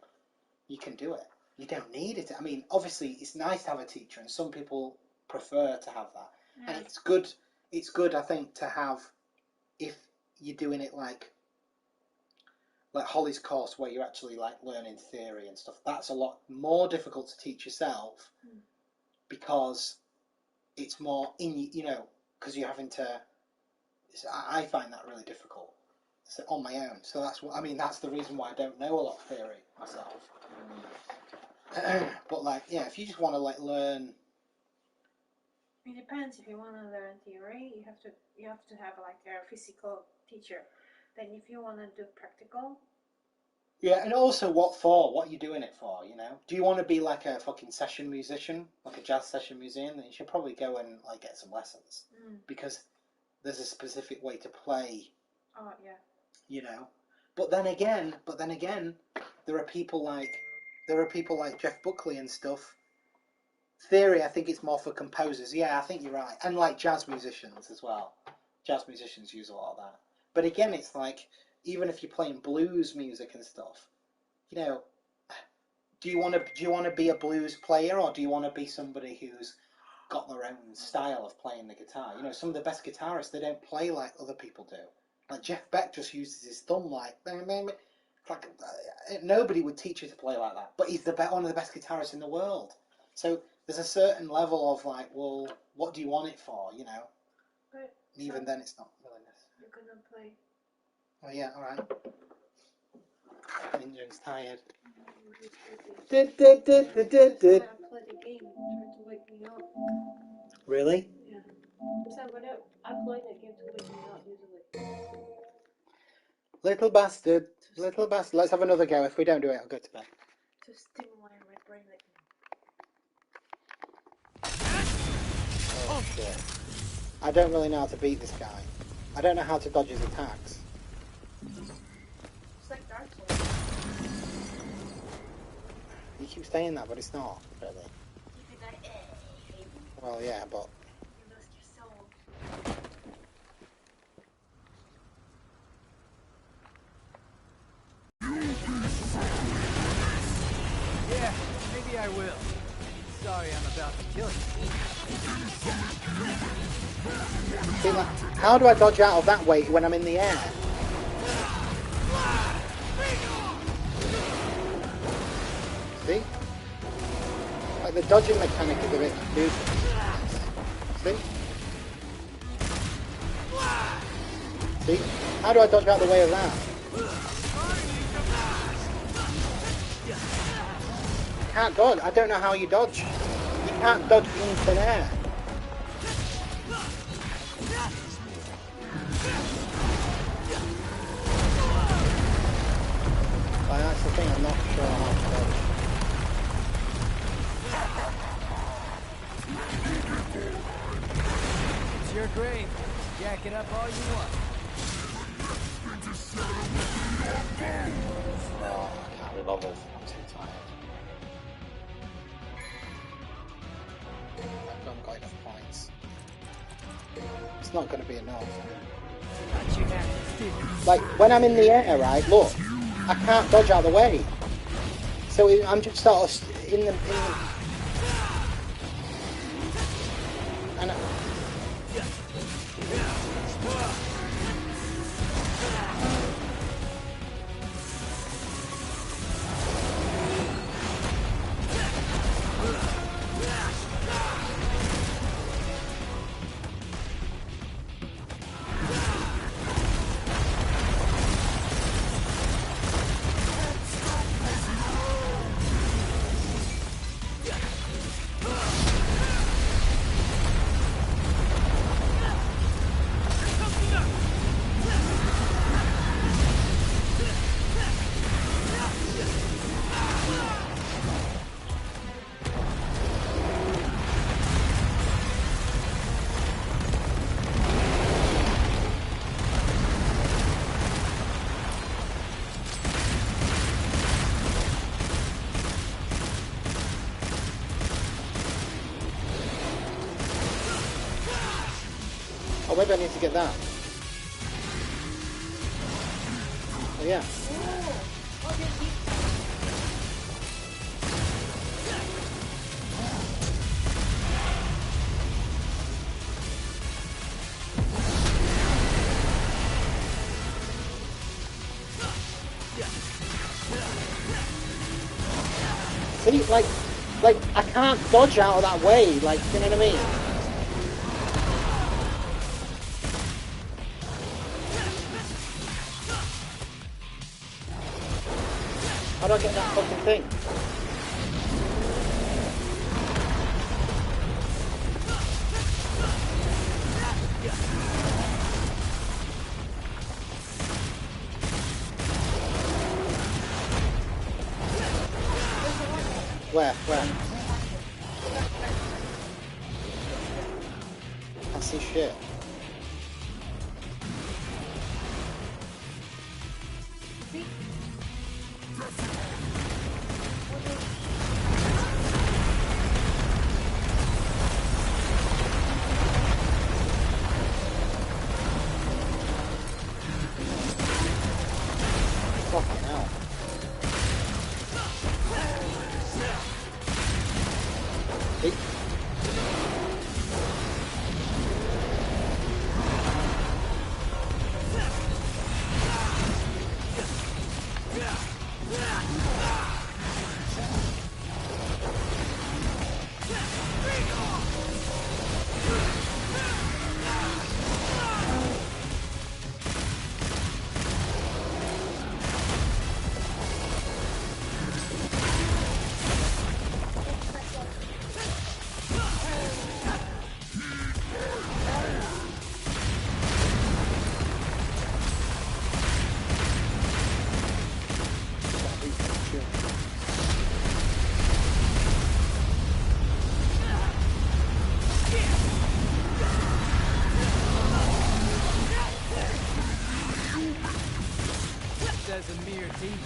you can do it. You don't need it. I mean, obviously, it's nice to have a teacher, and some people prefer to have that. Yeah. And it's good, I think, to have, if you're doing it like Holly's course, where you're actually like learning theory and stuff. That's a lot more difficult to teach yourself because it's more because you're having to. I find that really difficult on my own. So that's the reason why I don't know a lot of theory myself. But if you just want to learn. It depends. If you want to learn theory, you have to have like a physical teacher. Then if you want to do practical. Yeah, and also what for? What are you doing it for? Do you want to be like a fucking session musician, like a jazz session musician? Then you should probably go and get some lessons because there's a specific way to play. Oh yeah. But then again, there are people like Jeff Buckley and stuff. Theory, I think it's more for composers. Yeah, I think you're right. And like jazz musicians as well. Jazz musicians use a lot of that. But again, it's like, even if you're playing blues music and stuff, do you want to be a blues player, or do you want to be somebody who's got their own style of playing the guitar? Some of the best guitarists, they don't play like other people do. Like Jeff Beck just uses his thumb like nobody would teach you to play like that. But he's one of the best guitarists in the world. So there's a certain level of like, well, what do you want it for? But even then, it's not really necessary. You're gonna play. Oh yeah, all right. Engine's tired. I'm gonna play the game. Try to wake me up. Really? Yeah. So I play the game to wake me up usually. Little bastard. Let's have another go. If we don't do it, I'll go to bed. To stimulate my brain like. Oh shit. I don't really know how to beat this guy. I don't know how to dodge his attacks. It's like Dark Souls. You keep saying that, but it's not, really. Well, yeah, but... You lost your soul. Yeah, maybe I will. sorry I'm about to kill you. See, like, how do I dodge out of that weight when I'm in the air? See? Like the dodging mechanic is a bit confusing. See? See? How do I dodge out the way of that? I can't dodge. I don't know how you dodge. You can't dodge into there. Like, that's the thing, I'm not sure how to dodge. It's your grave. Jack it up all you want. Oh, I can't be bothered. I'm too tired. I've not got enough points. It's not going to be enough. Thought you had this, didn't you? Like, when I'm in the air, right, look, I can't dodge out of the way. So I'm just sort of in the and oh, maybe I need to get that. Oh yeah. See, like I can't dodge out of that way, like, you know what I mean? How do I get that fucking thing? Where? I see shit. Fucking hell. See? Says a mere demon.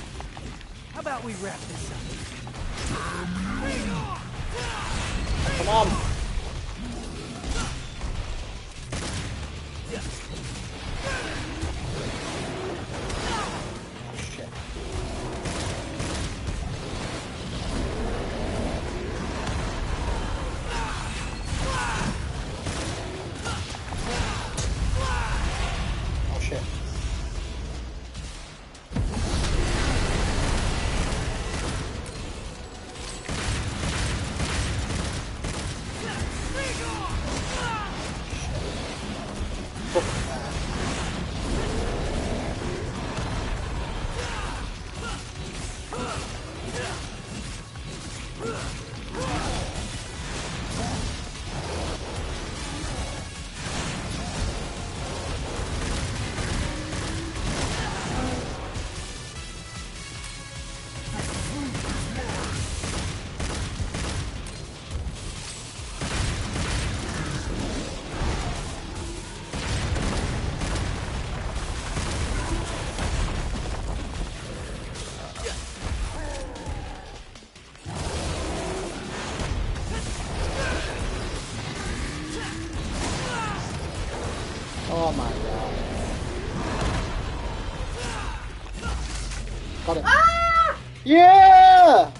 How about we wrap this up? Come on. Shit. Yeah!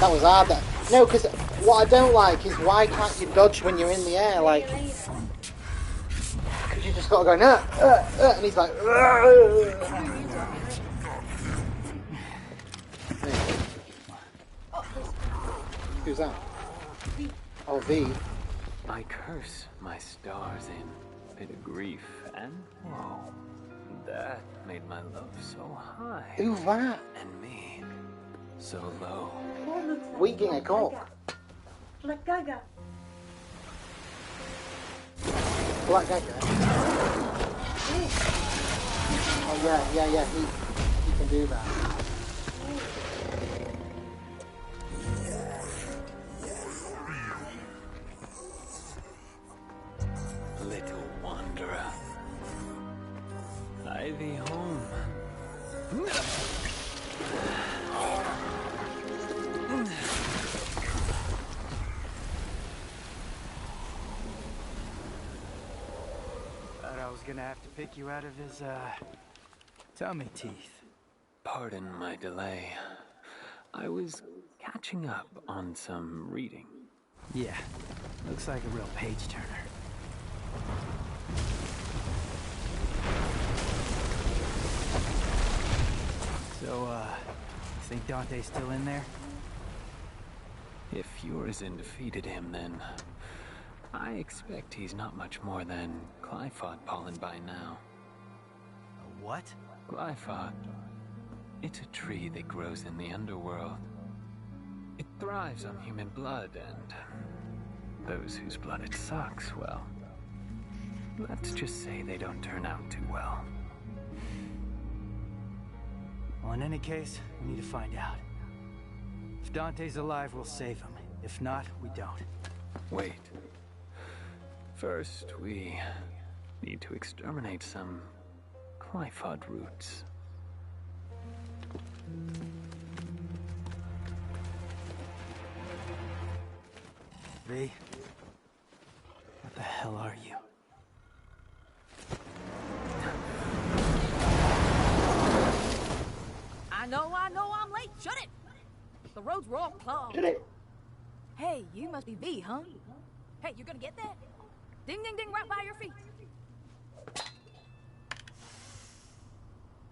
That was hard. No, because what I don't like is why can't you dodge when you're in the air? Like, because you just got to go, and he's like, who's that? Oh, V. I curse my stars in bit of grief and woe. That made my love so high. Who that? And me so low. Weaking a cop. Like Gaga. Black Gaga. Oh yeah, he can do that. Little wanderer, I thee home. Thought I was gonna have to pick you out of his, tummy teeth. Pardon my delay. I was catching up on some reading. Yeah, looks like a real page-turner. So, you think Dante's still in there? If Urizen defeated him, then I expect he's not much more than Glyphod pollen by now. A what? Glyphod. It's a tree that grows in the underworld. It thrives on human blood, and those whose blood it sucks, well, let's just say they don't turn out too well. Well, in any case, we need to find out. If Dante's alive, we'll save him. If not, we don't. Wait. First, we need to exterminate some Glyphod roots. V, what the hell are you? I know I'm late. Shut it! The roads were all clogged. Shut it. Hey, you must be V, huh? Hey, you gonna get that? Ding, ding, ding, right by your feet.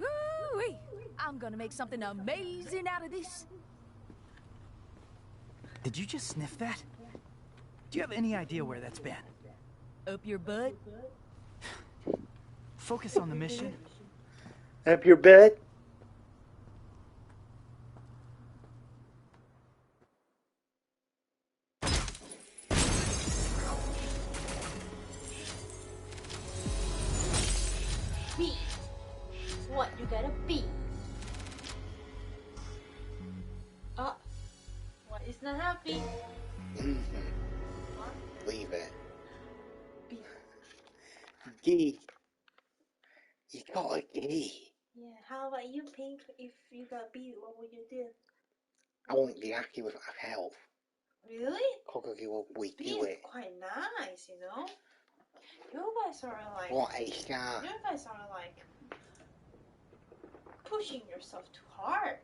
Woo-wee! I'm gonna make something amazing out of this. Did you just sniff that? Do you have any idea where that's been? Up your butt? Focus on the mission. Up your butt. B. What you gotta be? What is not happy? Leave it. B. Gee. You got a gee. Yeah, how about you, Pink? If you got B, what would you do? I won't be happy with health. Really? Cookie will weak B you is it. quite nice, you know? You guys are like... What a star. You guys are like... pushing yourself too hard.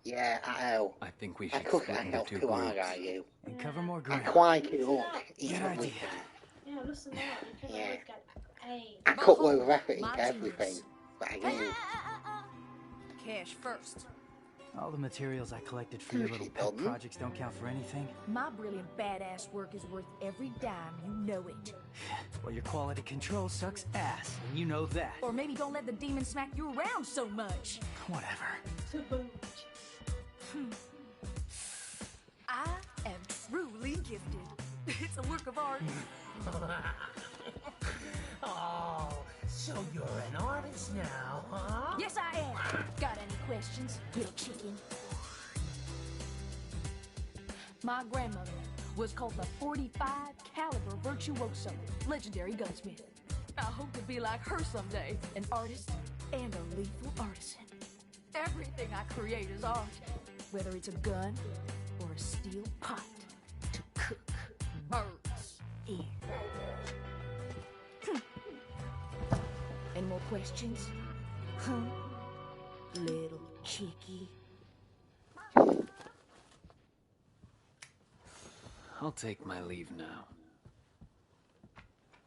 Yeah, I know. I think we I should cook split that into health two too hard, groups. are you? And cover more I ground. quite it up. Eat Good the idea. weekend. Yeah, listen up. You can Yeah. always get A. I cook low of effort into My everything. genius. But I do. Cash first. All the materials I collected for your little pet projects don't count for anything. My brilliant badass work is worth every dime, you know it. Well, your quality control sucks ass, and you know that. Or maybe don't let the demon smack you around so much. Whatever. I am truly gifted. It's a work of art. Oh, so you're an artist now, huh? Yes, I am. Got any questions, little chicken? My grandmother was called the 45 caliber virtuoso, legendary gunsmith. I hope to be like her someday, an artist and a lethal artisan. Everything I create is art, whether it's a gun or a steel pot to cook birds in. And more questions? Huh? Little cheeky. I'll take my leave now.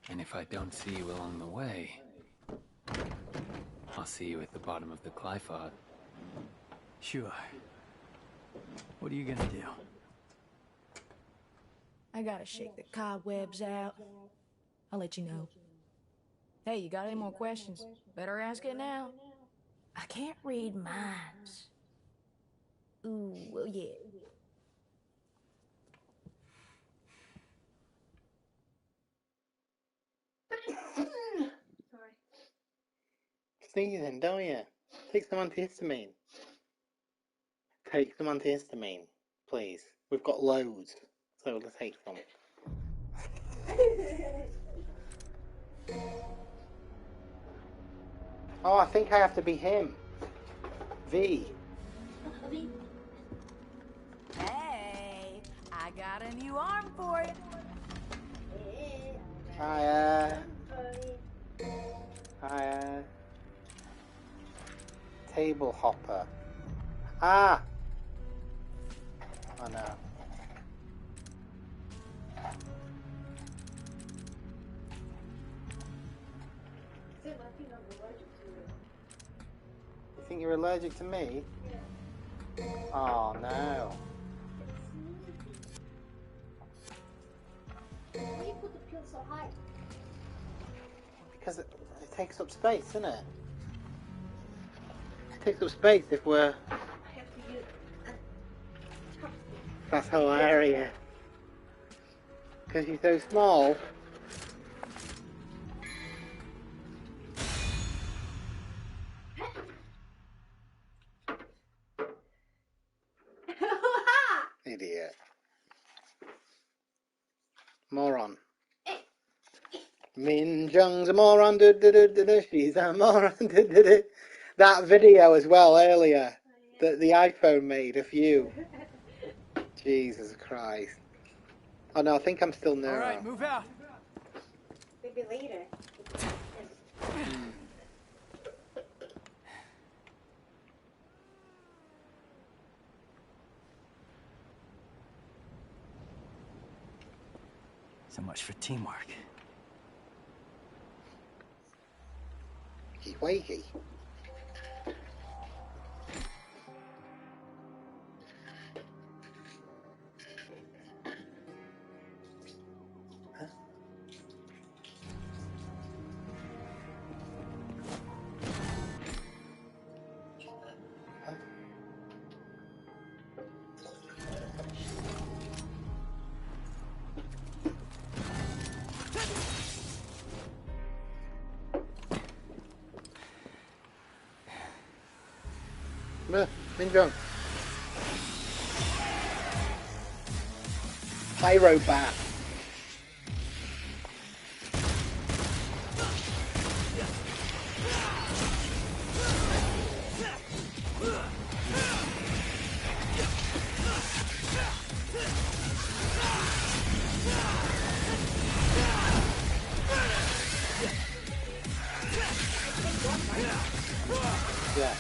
And if I don't see you along the way, I'll see you at the bottom of the Glyphod. Sure. What are you gonna do? I gotta shake the cobwebs out. I'll let you know. Hey, you got any more questions? Better ask it now. I can't read minds. Ooh, well, yeah. Sorry. Sneezing, don't you? Take some antihistamine. Take some antihistamine, please. We've got loads, so let's take some. Oh, I think I have to be him. V. Hey, I got a new arm for you. Hiya. Table hopper. Ah! Oh no. You think you're allergic to me? Yeah. Oh no. Why do you put the pill so high? Because it takes up space, doesn't it? It takes up space if we're... I have to use That's hilarious. Because you're so small. Idiot. Moron. Min Jung's a moron. She's a moron. That video as well earlier that the iPhone made of you. Jesus Christ. Oh no, I think I'm still neuro. Alright, move out. maybe later. So much for teamwork. Wakey wakey. Minjung. Pyro bat. Yeah.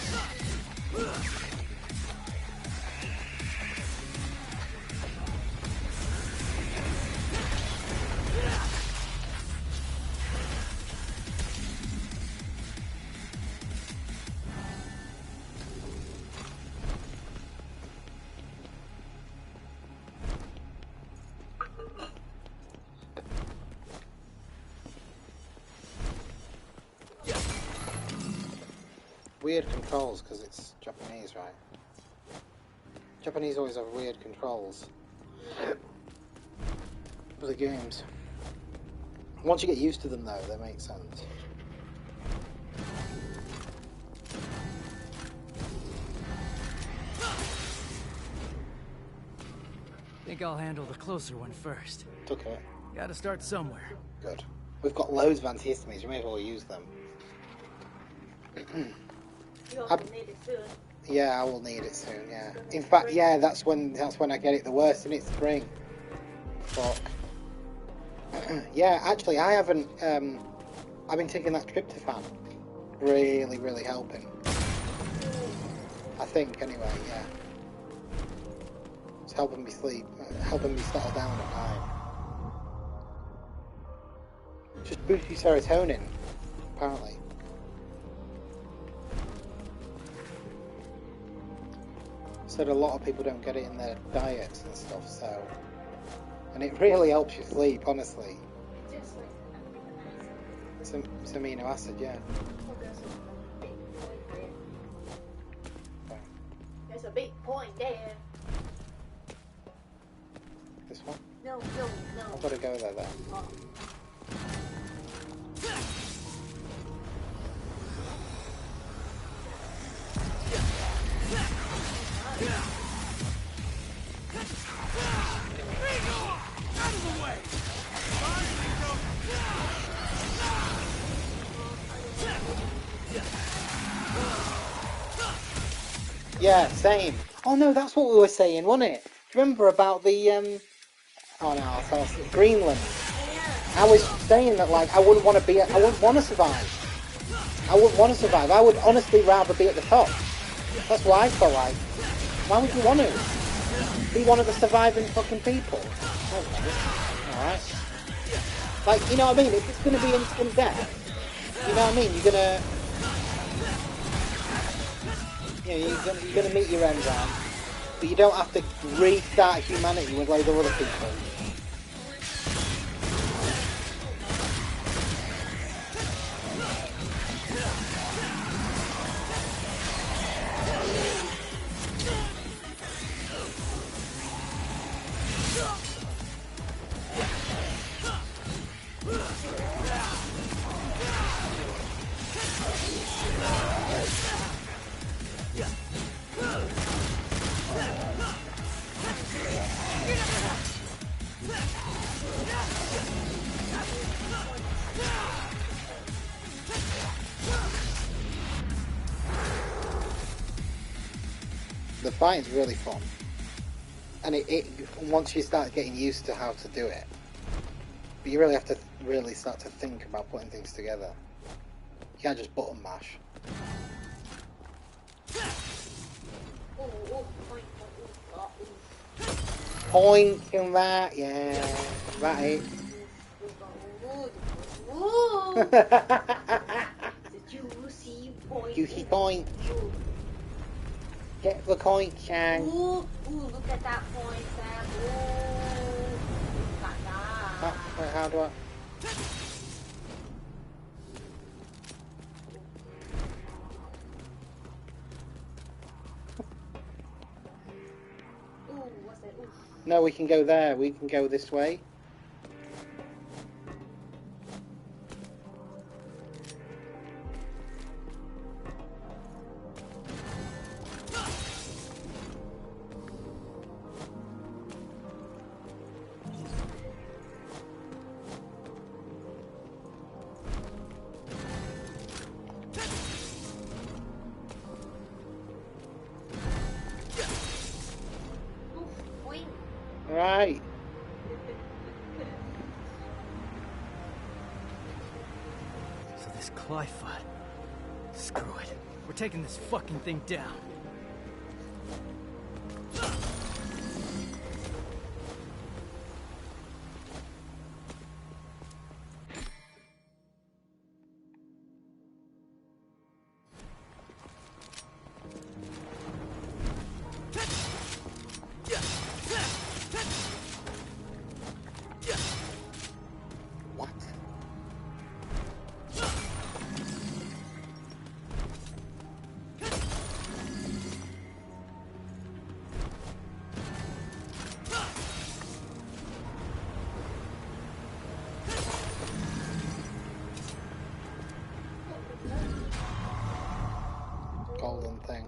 Weird controls because it's Japanese, right? Japanese always have weird controls for the games. Once you get used to them though, they make sense. Think I'll handle the closer one first. It's okay. Gotta start somewhere. Good. We've got loads of antihistamines, you may as well use them. You also need it soon. Yeah, I will need it soon, yeah. In fact, yeah, that's when I get it the worst, and it's spring. Fuck. Yeah, actually, I haven't, I've been taking that tryptophan. really, really helping. I think, anyway, yeah. It's helping me sleep, helping me settle down at night. Just boosts your serotonin, apparently. Said a lot of people don't get it in their diets and stuff, so... And it really helps you sleep, honestly. Just like It's amino acid, yeah. there's a big point there. This one? No. I've got to go there then. Oh. Yeah, same. Oh no, that's what we were saying, wasn't it? Remember about the oh no, I thought Greenland. I was saying that like I wouldn't want to survive. I wouldn't want to survive. I would honestly rather be at the top. That's what I felt like. Why would you want to? Be one of the surviving fucking people. Alright. Like, you know what I mean? If it's gonna be instant death, you know what I mean? You're gonna meet your end round, but you don't have to restart humanity with loads of other people. The fight is really fun, and it once you start getting used to how to do it, but you really have to really start to think about putting things together. You can't just button mash. Point in that, yeah, right. Juicy point. Get the point, Shang. Ooh, look at that point, Sam. Ooh, look at that. Wait, how do I? Ooh, what's that? Ooh. No, we can go there. We can go this way. Right. So this Clyphot. Screw it. We're taking this fucking thing down. Golden thing.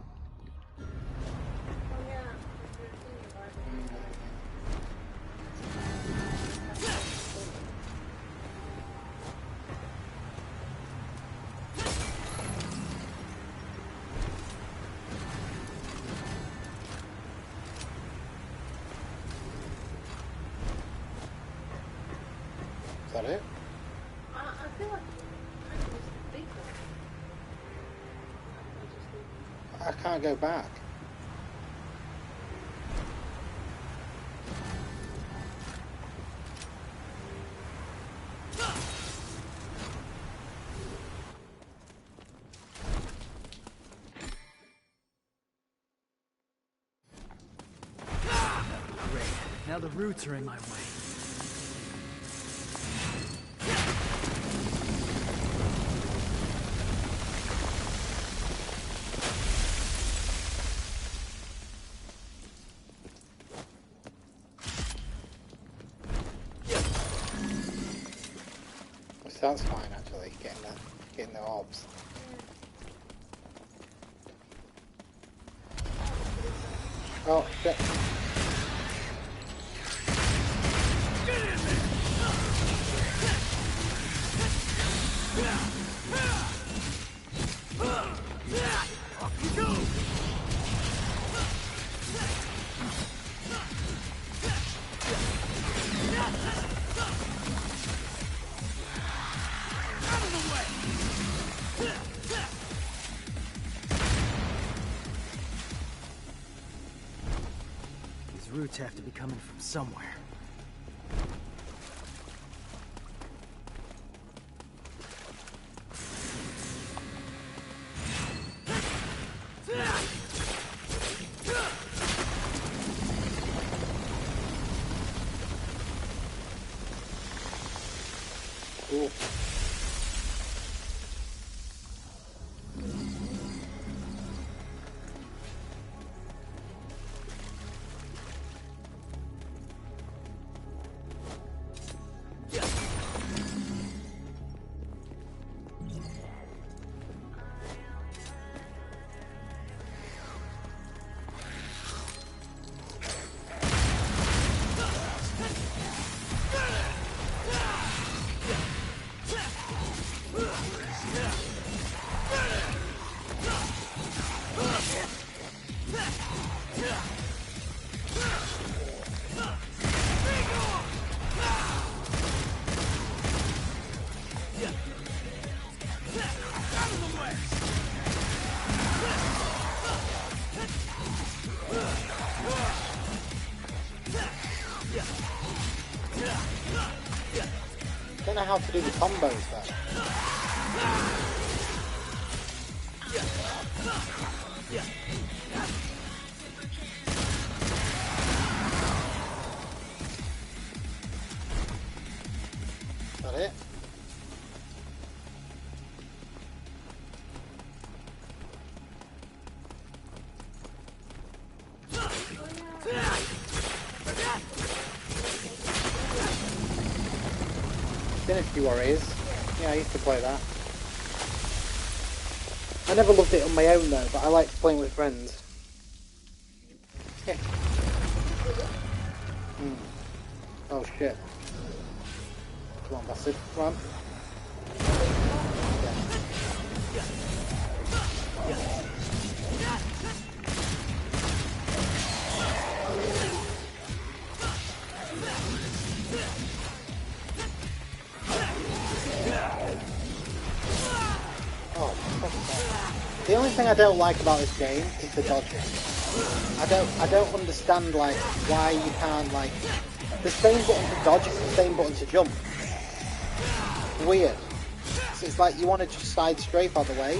Is that it? I feel like it's a big one. I can't go back. Great. Now the roots are in my way. So that's fine actually, getting the orbs. Oh shit. These roots have to be coming from somewhere. Cool. Don't know how to do the combos though. Is that it? Dynasty Warriors. Yeah, I used to play that. I never loved it on my own though, but I liked playing with friends. Yeah. Oh shit. Come on, bastard. Come on. The only thing I don't like about this game is the dodging. I don't understand like why you can't like the same button to dodge is the same button to jump. Weird. So it's like you want to just side strafe out the way.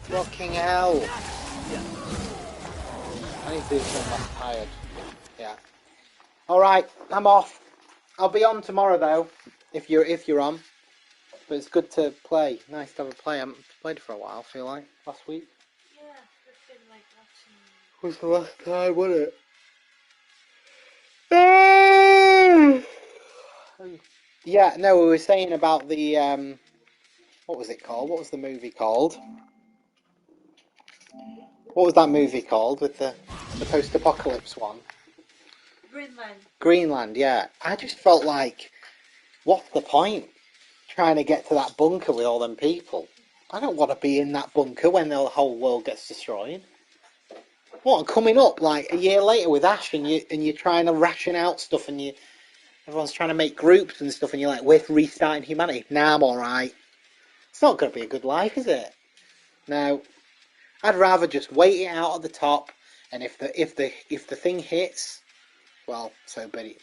Fucking hell! I need to do something less tired. Yeah. Alright, I'm off. I'll be on tomorrow though, if you're on. But it's good to play. Nice to have a play. I haven't played for a while, I feel like. Last week. Yeah, it's been like watching. Was the last time, wasn't it? Yeah, no, we were saying about the what was it called? What was the movie called? What was that movie called with the post-apocalypse one? Greenland. Greenland, yeah. I just felt like, what's the point? Trying to get to that bunker with all them people. I don't want to be in that bunker when the whole world gets destroyed. What, coming up like a year later with Ash and you're trying to ration out stuff and everyone's trying to make groups and stuff and you're like, we're restarting humanity. Nah, I'm alright. It's not going to be a good life, is it? No. I'd rather just wait it out at the top, and if the thing hits, well, so be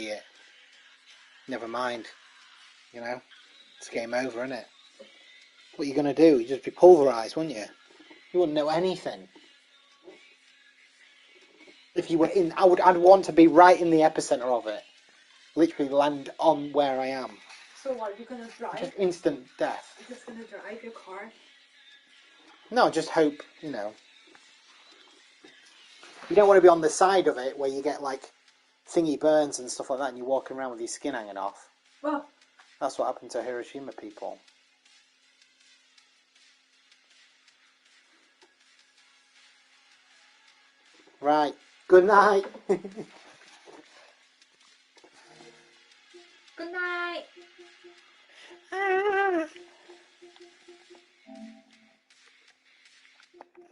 it. Never mind. You know, it's game over, isn't it? What are you gonna do? You'd just be pulverised, wouldn't you? You wouldn't know anything. If you were in, I'd want to be right in the epicenter of it. Literally land on where I am. So what? You're gonna drive? Just instant death. You're just gonna drive your car? No, just hope. You know. You don't want to be on the side of it where you get like thingy burns and stuff like that and you're walking around with your skin hanging off. Well, that's what happened to Hiroshima people. Right. Good night.